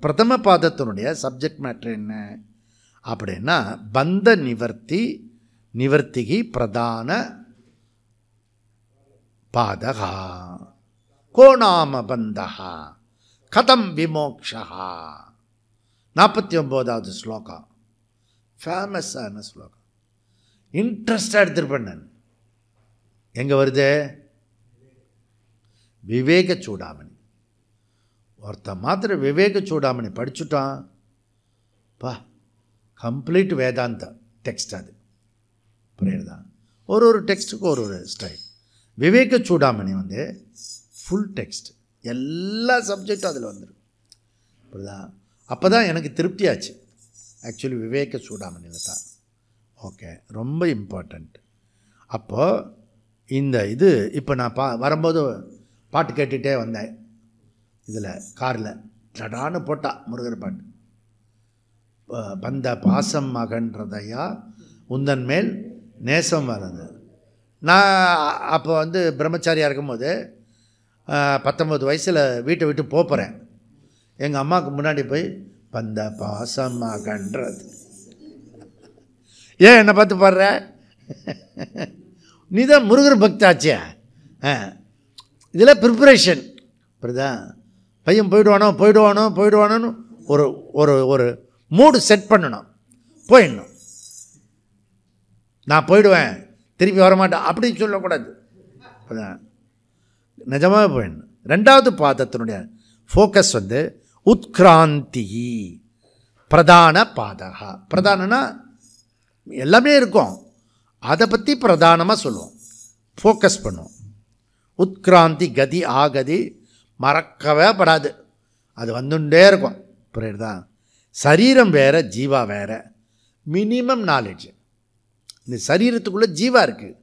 பிரதம பாதத்தினுடைய சப்ஜெக்ட் மேட்ரு என்ன அப்படின்னா, பந்த நிவர்த்திகி பிரதான பாதகா கோணாம பந்தகா கதம் விமோக்ஷா. 49வது ஸ்லோகம், ஃபேமஸான ஸ்லோகம். இன்ட்ரெஸ்டாக எடுத்துருப்பேன் நான். எங்கே வருது? விவேக சூடாமணி. ஒருத்தன் மாத்திரம் விவேக சூடாமணி படிச்சுட்டான் பா, கம்ப்ளீட் வேதாந்த டெக்ஸ்ட். அது புரியுதா? ஒரு டெக்ஸ்ட்டுக்கு ஒரு ஸ்டைல். விவேக சூடாமணி வந்து ஃபுல் டெக்ஸ்ட், எல்லா சப்ஜெக்டும் அதில் வந்துடும். புரியுதா? அப்போ தான் எனக்கு திருப்தியாச்சு. ஆக்சுவலி விவேக சூடாமணியில் தான். ஓகே, ரொம்ப இம்பார்ட்டண்ட். அப்போது இந்த இது இப்போ நான் வரும்போது பாட்டு கேட்டுகிட்டே வந்தேன். இதில் காரில் சடான்னு போட்டா முருகர் பாட்டு. பந்த பாசம் மகன்றதையா உந்தன் மேல் நேசம் வர்றது. நான் அப்போ வந்து பிரம்மச்சாரியாக இருக்கும்போது 19 வயசில் வீட்டை விட்டு போகிறேன். எங்கள் அம்மாவுக்கு முன்னாடி போய் பந்த பாசம் மகன்றது. ஏன் என்னை பார்த்து பாடுற? நீ தான் முருகர் பக்தாச்சியா? இதில் ப்ரிப்பரேஷன். புரியுதா? பையன் போயிடுவானோன்னு ஒரு ஒரு ஒரு மூடு செட் பண்ணணும். போயிடணும். நான் போயிடுவேன், திருப்பி வரமாட்டேன் அப்படின்னு சொல்லக்கூடாது. நிஜமாகவே போயிடணும். ரெண்டாவது பாதத்தினுடைய ஃபோக்கஸ் வந்து உத்கிராந்தி பிரதான பாதகா. பிரதானனா எல்லாமே இருக்கும், அதை பற்றி பிரதானமாக சொல்லுவோம், ஃபோக்கஸ் பண்ணுவோம். உத்கிராந்தி கதி ஆகதி மறக்கவே படாது, அது வந்துட்டே இருக்கும். புரியுதா? சரீரம் வேறு, ஜீவா வேறு. Minimum knowledge. இந்த சரீரத்துக்குள்ளே ஜீவா இருக்குது.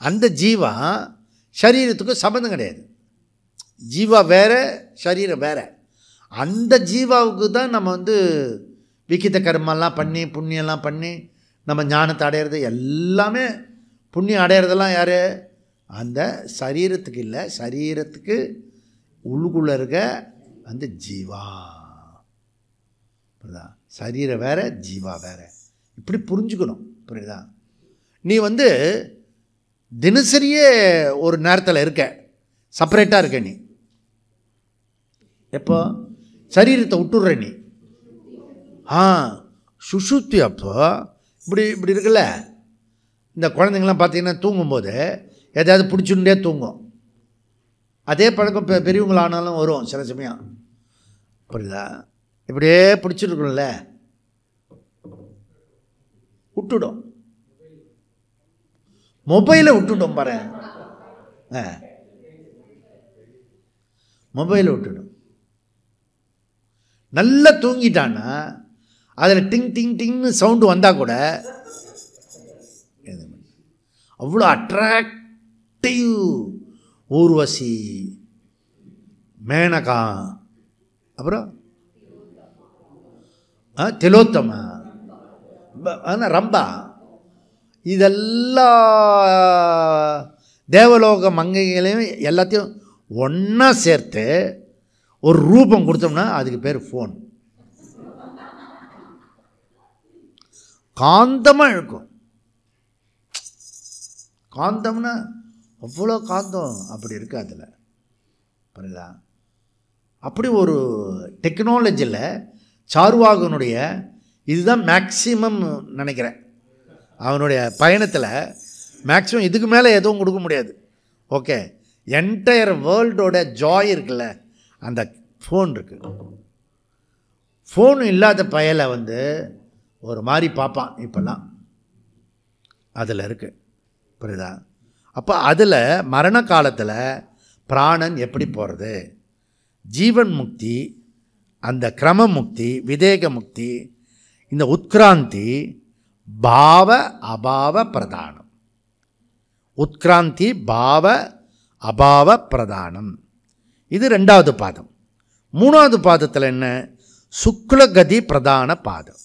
அந்த ஜீவா சரீரத்துக்கு சம்மந்தம் கிடையாது. ஜீவா வேறு, சரீரம் வேறு. அந்த ஜீவாவுக்கு தான் நம்ம வந்து விகித கர்மெல்லாம் பண்ணி புண்ணியெல்லாம் பண்ணி நம்ம ஞானத்தை அடையிறது. எல்லாமே புண்ணியம் அடையிறதெல்லாம் யார்? அந்த சரீரத்துக்கு இல்லை, சரீரத்துக்கு உள்ளுக்குள்ளே இருக்க அந்த ஜீவா. புரியுதா? சரீரம் வேறு, ஜீவா வேறு. இப்படி புரிஞ்சுக்கணும். புரியுதா? நீ வந்து தினசரியே ஒரு நேரத்தில் இருக்க, செப்பரேட்டாக இருக்க. நீ எப்போ சரீரத்தை விட்டுடுற நீ? சுஷுப்தி. அப்போ இப்படி இருக்குல்ல, இந்த குழந்தைங்களாம் பார்த்தீங்கன்னா தூங்கும்போது எதாவது பிடிச்சுட்டே தூங்கும். அதே பழக்கம் பெரியவங்களானாலும் வரும் சில சமயம். புரியுதா? இப்படியே பிடிச்சிருக்கும்ல, விட்டுடும். மொபைலை விட்டுடும் பாரு. மொபைலை விட்டுடும். நல்லா தூங்கிட்டான்னா அதில் டிங் டிங் டிங்னு சவுண்டு வந்தால் கூட அவ்வளோ அட்ராக்டிவ். ஊர்வசி, மேனகா, அப்புறம் திலோத்தமா, ரம்பா, இதெல்லாம் தேவலோக மங்கைகளையும் எல்லாத்தையும் ஒன்றா சேர்த்து ஒரு ரூபம் கொடுத்தோம்னா அதுக்கு பேர் ஃபோன். காந்தமாக இருக்கும். காந்தம்னா அவ்வளோ காந்தம் அப்படி இருக்கு அதில். புரியுதா? அப்படி ஒரு டெக்னாலஜியில் சார்வாகனுடைய இதுதான் மேக்சிமம் நினைக்கிறேன். அவனுடைய பயணத்தில் மேக்சிமம் இதுக்கு மேலே எதுவும் கொடுக்க முடியாது. ஓகே, என்டையர் வேர்ல்டோட ஜாய் இருக்குல்ல, அந்த ஃபோன் இருக்குது. ஃபோன் இல்லாத பயலை வந்து ஒரு மாதிரி பார்ப்பான் இப்போல்லாம். அதில் இருக்குது. புரியுதா? அப்போ அதில் மரண காலத்தில் பிராணன் எப்படி போகிறது, ஜீவன் முக்தி, அந்த கிரம முக்தி, விதேக முக்தி, இந்த உத்கிராந்தி, பாவ அபாவ பிரதானம். உத்கிராந்தி பாவ அபாவ பிரதானம். இது ரெண்டாவது பாதம். மூணாவது பாதத்தில் என்ன? சுக்லகதி பிரதான பாதம்.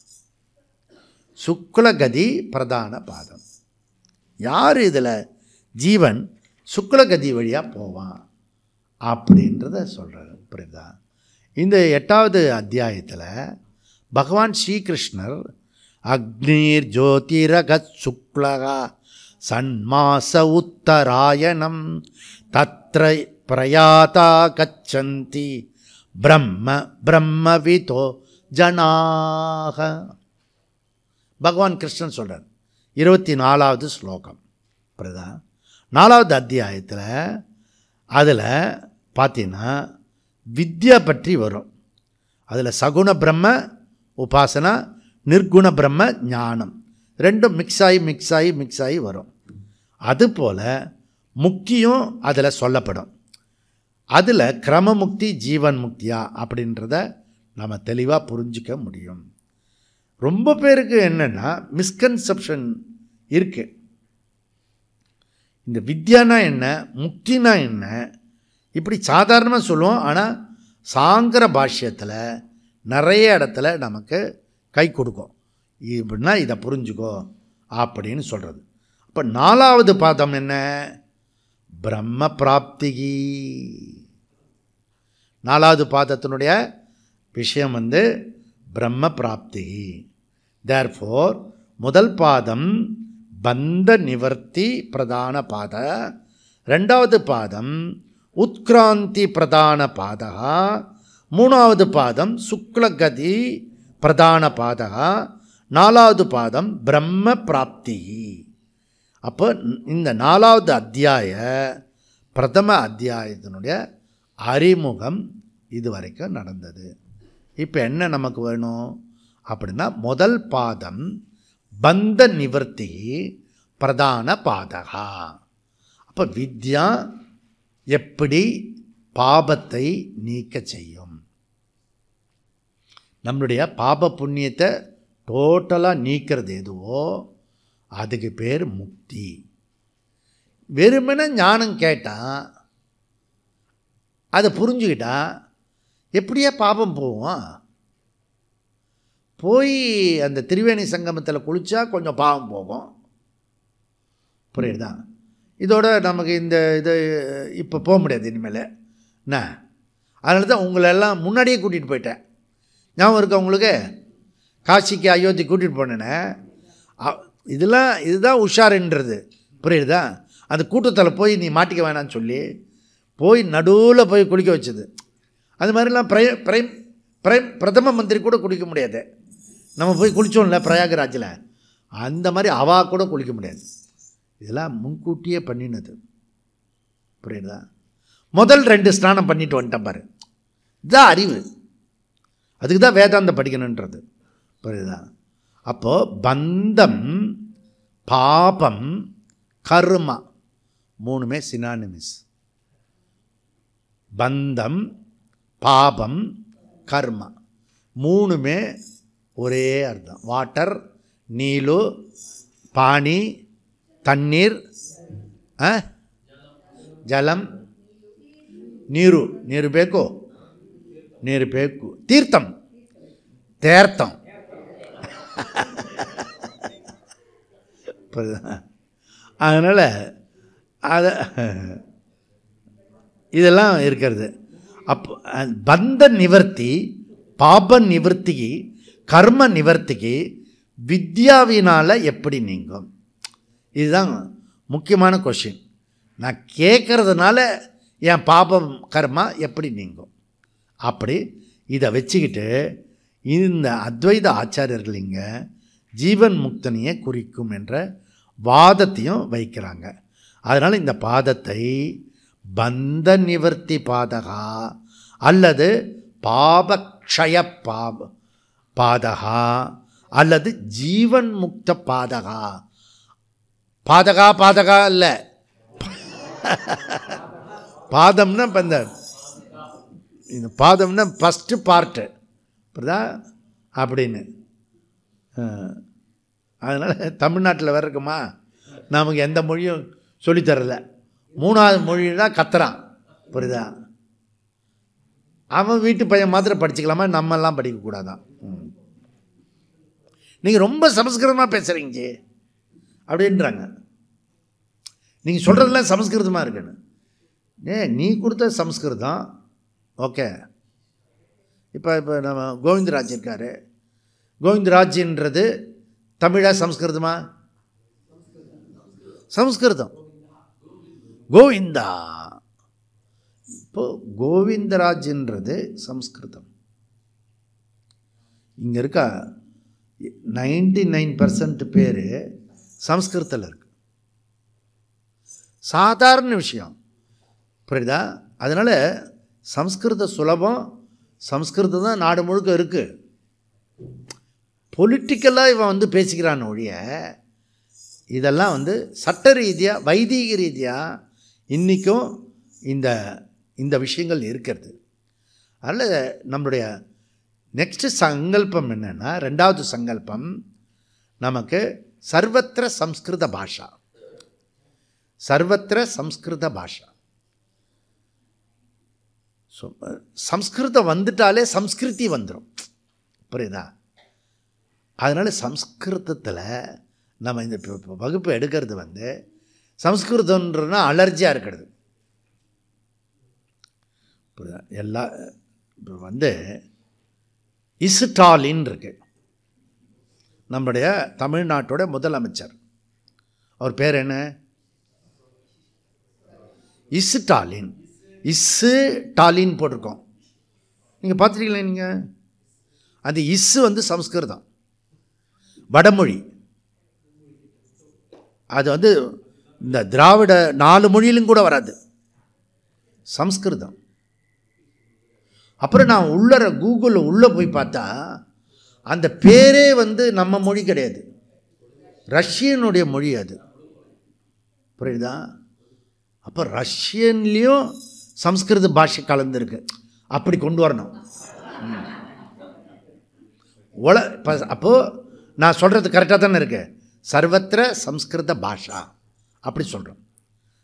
சுக்லகதி பிரதான பாதம். யார் இதில்? ஜீவன் சுக்லகதி வழியாக போவான் அப்படின்றத சொல்கிறார். புரியுதா? இந்த 8வது அத்தியாயத்தில் பகவான் ஸ்ரீகிருஷ்ணர் அக்னிர் ஜோதிரகத் சுக்லகா சன்மாச உத்தராயணம் தத்ர பிரயாதா கச்சந்தி பிரம்ம பிரம்மவிதோ ஜனாக. பகவான் கிருஷ்ணன் சொல்கிறார் 24வது ஸ்லோகம். புரியுதா? 4வது அத்தியாயத்தில் அதில் பார்த்தீங்கன்னா வித்யா பற்றி வரும். அதில் சகுண பிரம்ம உபாசனா, நிர்குண பிரம்ம ஞானம், ரெண்டும் மிக்ஸ் ஆகி வரும். அதுபோல் முக்தியும் அதில் சொல்லப்படும். அதில் கிரமமுக்தி ஜீவன் முக்தியா அப்படின்றத நம்ம தெளிவாக புரிஞ்சிக்க முடியும். ரொம்ப பேருக்கு என்னென்னா மிஸ்கன்செப்ஷன் இருக்குது. இந்த வித்யானா என்ன, முக்தினா என்ன, இப்படி சாதாரணமாக சொல்லுவோம். ஆனால் சாங்கர பாஷ்யத்தில் நிறைய இடத்துல நமக்கு கை கொடுக்கும். இப்படின்னா இதை புரிஞ்சுக்கோ அப்படின்னு சொல்கிறது. அப்போ 4வது பாதம் என்ன, பிரம்ம பிராப்திகி. 4வது பாதத்தினுடைய விஷயம் பிரம்ம பிராப்திகி. தேர்ஃபோர் முதல் பாதம் பந்த நிவர்த்தி பிரதான பாத, 2வது பாதம் உத்கிராந்தி பிரதான பாதகா, 3வது பாதம் சுக்லகதி பிரதான பாதகா, 4வது பாதம் பிரம்ம பிராப்தி. அப்போ இந்த 4வது அத்தியாய பிரதம அத்தியாயத்தினுடைய அறிமுகம் இது வரைக்கும் நடந்தது. இப்போ என்ன நமக்கு வேணும் அப்படின்னா, முதல் பாதம் பந்த நிவர்த்தி பிரதான பாதகா. அப்போ வித்யா எப்படி பாபத்தை நீக்க செய்யும், நம்மளுடைய பாப புண்ணியத்தை டோட்டலாக நீக்கிறது எதுவோ அதுக்கு பேர் முக்தி. வெறுமனே ஞானம் கேட்டால் அதை புரிஞ்சுக்கிட்டா எப்படியா பாபம் போவோம்? போய் அந்த திரிவேணி சங்கமத்தில் குளித்தா கொஞ்சம் பாவம் போகும், புரியுதா? இதோட நமக்கு இந்த இது இப்போ போக முடியாது இனிமேல் என்ன. அதனால தான் உங்களெல்லாம் முன்னாடியே கூட்டிகிட்டு போயிட்டேன். ஞாபகம் இருக்கா உங்களுக்கு? காசிக்கு அயோத்தி கூட்டிகிட்டு போனேன்னே. இதுதான் உஷாருன்றது, புரியுதா? அந்த கூட்டத்தில் போய் நீ மாட்டிக்க வேணான்னு சொல்லி போய் நடுவில் போய் குளிக்க வச்சது. அது மாதிரிலாம் பிரதம மந்திரி கூட குளிக்க முடியாது. நம்ம போய் குளித்தோம்ல பிரயாகராஜில், அந்த மாதிரி அவா கூட குளிக்க முடியாது. இதெல்லாம் முன்கூட்டியே பண்ணினது, புரியுதா? முதல் 2 ஸ்நானம் பண்ணிட்டு வந்துட்டேன் பாரு, இதுதான் அறிவு. அதுக்கு தான் வேதாந்தம் படிக்கணுன்றது, புரியுதா? அப்போது பந்தம், பாபம், கர்மா 3மே சினானிமிஸ். பந்தம், பாபம், கர்மா 3மே ஒரே அர்த்தம். வாட்டர், நீலு, பானி, ತಣ್ಣೀರ್, ಜಲಂ, ನೀರು ಬೇಕು, ತೀರ್ಥಂ, ತೀರ್ಥಂ. அதனால் அதை இதெல்லாம் இருக்கிறது. அப்போ பந்த நிவர்த்தி, பாப நிவர்த்திக்கு, கர்ம நிவர்த்திக்கு வித்யாவினால் எப்படி நீங்கும்? இதுதான் முக்கியமான கொஷின். நான் கேட்குறதுனால என் பாபம் கர்மா எப்படி நீங்கும்? அப்படி இதை வச்சுக்கிட்டு இந்த அத்வைத ஆச்சாரியர்கள் இங்கே ஜீவன் முக்தனையை குறிக்கும் என்ற வாதத்தையும் வைக்கிறாங்க. அதனால் இந்த பாதத்தை பந்த நிவர்த்தி பாதகா அல்லது பாபக்ஷய பாதகா அல்லது ஜீவன் முக்த பாதகா. பாதகா இல்லை, பாதம்னா இப்போ இந்த பாதம்னா ஃபஸ்ட்டு பார்ட்டு, இப்படிதா அப்படின்னு. அதனால் தமிழ்நாட்டில் வேறு இருக்குமா, நமக்கு எந்த மொழியும் சொல்லித்தரல. 3வது மொழி தான் கத்துறான், புரியுதா? அவன் வீட்டு பையன் மாத்திரம் படிச்சுக்கலாமா, நம்மெல்லாம் படிக்கக்கூடாதான். நீங்கள் ரொம்ப சமஸ்கிருதமாக பேசுகிறீங்க அப்படின்றாங்க. நீங்கள் சொல்கிறதுலாம் சமஸ்கிருதமாக இருக்குன்னு. நீ கொடுத்த சமஸ்கிருதம் ஓகே. இப்போ நம்ம கோவிந்தராஜ் இருக்கார். கோவிந்தராஜ்ன்றது தமிழா சமஸ்கிருதமா? சமஸ்கிருதம். கோவிந்தா. இப்போது கோவிந்தராஜ்ன்றது சமஸ்கிருதம். இங்கே இருக்க 99% பேர் சமஸ்கிருதத்தில் இருக்கு. சாதாரண விஷயம், புரியுதா? அதனால் சம்ஸ்கிருத சுலபம், சம்ஸ்கிருதம் தான் நாடு முழுக்க இருக்குது. பொலிட்டிக்கலாக இவன் வந்து பேசிக்கிறான் ஒழிய இதெல்லாம் வந்து சட்ட ரீதியாக வைதீக ரீதியாக இன்றைக்கும் இந்த இந்த விஷயங்கள் இருக்கிறது. அதில் நம்மளுடைய நெக்ஸ்ட்டு சங்கல்பம் என்னென்னா, ரெண்டாவது சங்கல்பம் நமக்கு சர்வத்திர சம்ஸ்கிருத பாஷா. சர்வத்திர சம்ஸ்கிருத பாஷா. ஸோ சம்ஸ்கிருதம் வந்துட்டாலே சம்ஸ்கிருதி வந்துடும், புரியுதா? அதனால் சம்ஸ்கிருதத்தில் நம்ம இந்த வகுப்பு எடுக்கிறது வந்து சம்ஸ்கிருதம்ன்றனா அலர்ஜியாக இருக்கிறது, புரியுதா? எல்லா இப்போ வந்து ஸ்டாலின் இருக்கு, நம்முடைய தமிழ்நாட்டோட முதலமைச்சர். அவர் பேர் என்ன? ஸ்டாலின். டாலின் போட்டிருக்கோம். நீங்கள் பார்த்துருக்கீங்களா? நீங்கள் அந்த வந்து சம்ஸ்கிருதம், வடமொழி. அது வந்து இந்த திராவிட 4 மொழியிலும் கூட வராது, சம்ஸ்கிருதம். அப்புறம் நான் கூகுளில் உள்ளே போய் பார்த்தா அந்த பேரே வந்து நம்ம மொழி கிடையாது, ரஷ்யனுடைய மொழி அது, புரியுதா? அப்போ ரஷ்யன்லேயும் சம்ஸ்கிருத பாஷை கலந்துருக்கு. அப்படி கொண்டு வரணும். அப்போது நான் சொல்கிறது கரெக்டாக தானே இருக்கு. சர்வத்திர சம்ஸ்கிருத பாஷா அப்படி சொல்கிறோம்.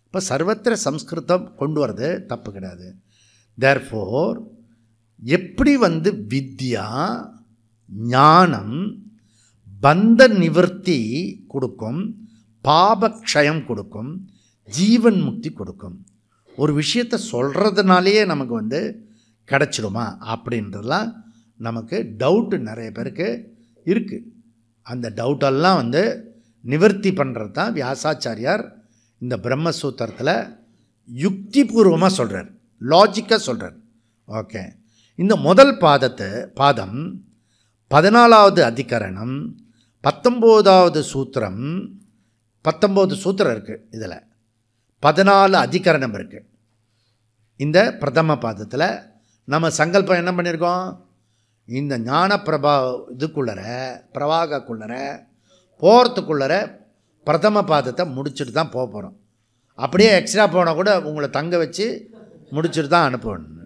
இப்போ சர்வத்திர சம்ஸ்கிருதம் கொண்டு வரது தப்பு கிடையாது. தேர்ஃபோர் எப்படி வந்து வித்யா ஞானம் பந்த நிவர்த்தி கொடுக்கும், பாபக்ஷயம் கொடுக்கும், ஜீவன் முக்தி கொடுக்கும். ஒரு விஷயத்தை சொல்கிறதுனாலேயே நமக்கு வந்து கிடச்சிடுமா அப்படின்றதுலாம் நமக்கு டவுட்டு நிறைய பேருக்கு இருக்குது. அந்த டவுட்டெல்லாம் வந்து நிவர்த்தி பண்ணுறது தான் வியாசாச்சாரியார் இந்த பிரம்மசூத்திரத்தில் யுக்தி பூர்வமாக சொல்கிறார், லாஜிக்காக சொல்கிறார். ஓகே, இந்த முதல் பாதம் 14வது அதிகரணம் 19வது சூத்திரம். 19 சூத்திரம் இருக்குது, இதில் 14 அதிகரணம் இருக்குது. இந்த பிரதம பாதத்தில் நம்ம சங்கல்பம் என்ன பண்ணியிருக்கோம்? இந்த ஞான பிரவாகக்குள்ளர போகிறதுக்குள்ளர பிரதம பாதத்தை முடிச்சுட்டு தான் போக போகிறோம். அப்படியே எக்ஸ்ட்ரா போனால் கூட உங்களை தங்க வச்சு முடிச்சுட்டு தான் அனுப்பணும்.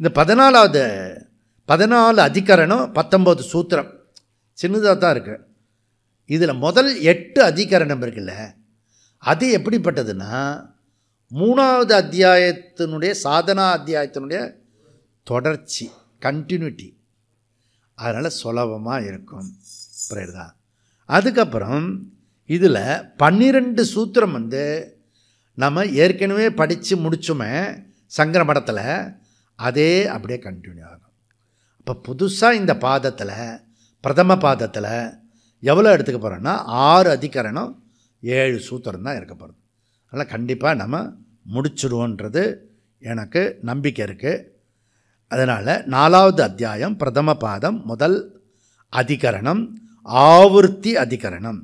இந்த 14 அதிகரணம் 19 சூத்திரம் சின்னதாக தான் இருக்குது. இதில் முதல் 8 அதிகரணம் இருக்குல்ல, அது எப்படிப்பட்டதுன்னா 3வது அத்தியாயத்தினுடைய சாதனா அத்தியாயத்தினுடைய தொடர்ச்சி, கண்டினியூட்டி. அதனால் சுலபமாக இருக்கும், புரியுதா? அதுக்கப்புறம் இதில் 12 சூத்திரம் வந்து நம்ம ஏற்கனவே படித்து முடிச்சோமே சங்கர மடத்தில், அதே அப்படியே கண்டினியூ ஆகும். இப்போ புதுசாக இந்த பாதத்தில் பிரதம பாதத்தில் எவ்வளோ எடுத்துக்க போகிறோன்னா 6 அதிகரணம் 7 சூத்திரம் தான் இருக்க போகிறது. அதனால் கண்டிப்பாக நம்ம முடிச்சுடுவோன்றது எனக்கு நம்பிக்கை இருக்குது. அதனால் 4வது அத்தியாயம் பிரதம பாதம் முதல் அதிகரணம் ஆவர்த்தி அதிகரணம்.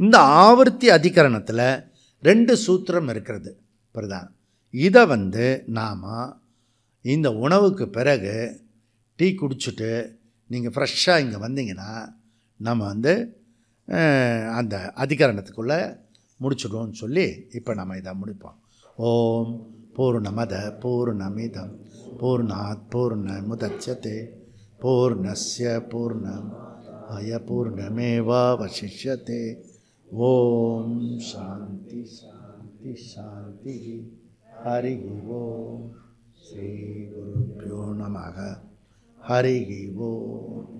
இந்த ஆவர்த்தி அதிகரணத்தில் 2 சூத்திரம் இருக்கிறது, புரியுதா? இதை வந்து நாம் இந்த உணவுக்கு பிறகு டீ குடிச்சிட்டு நீங்கள் ஃப்ரெஷ்ஷாக இங்கே வந்தீங்கன்னா நம்ம வந்து அந்த அதிகரணத்துக்குள்ளே முடிச்சுடுவோம்னு சொல்லி இப்போ நம்ம இதை முடிப்போம். ஓம் பூர்ணமத பூர்ணமிதம் பூர்ணாத் பூர்ணமுதச்யதே பூர்ணஸ்ய பூர்ணமாய பூர்ணமேவாவசிஷ்யதே. ஓம் சாந்தி சாந்தி சாந்தி. ஹரி ஓம். ஸ்ரீ குருப்யோ நமः. ஹரி ஓம்.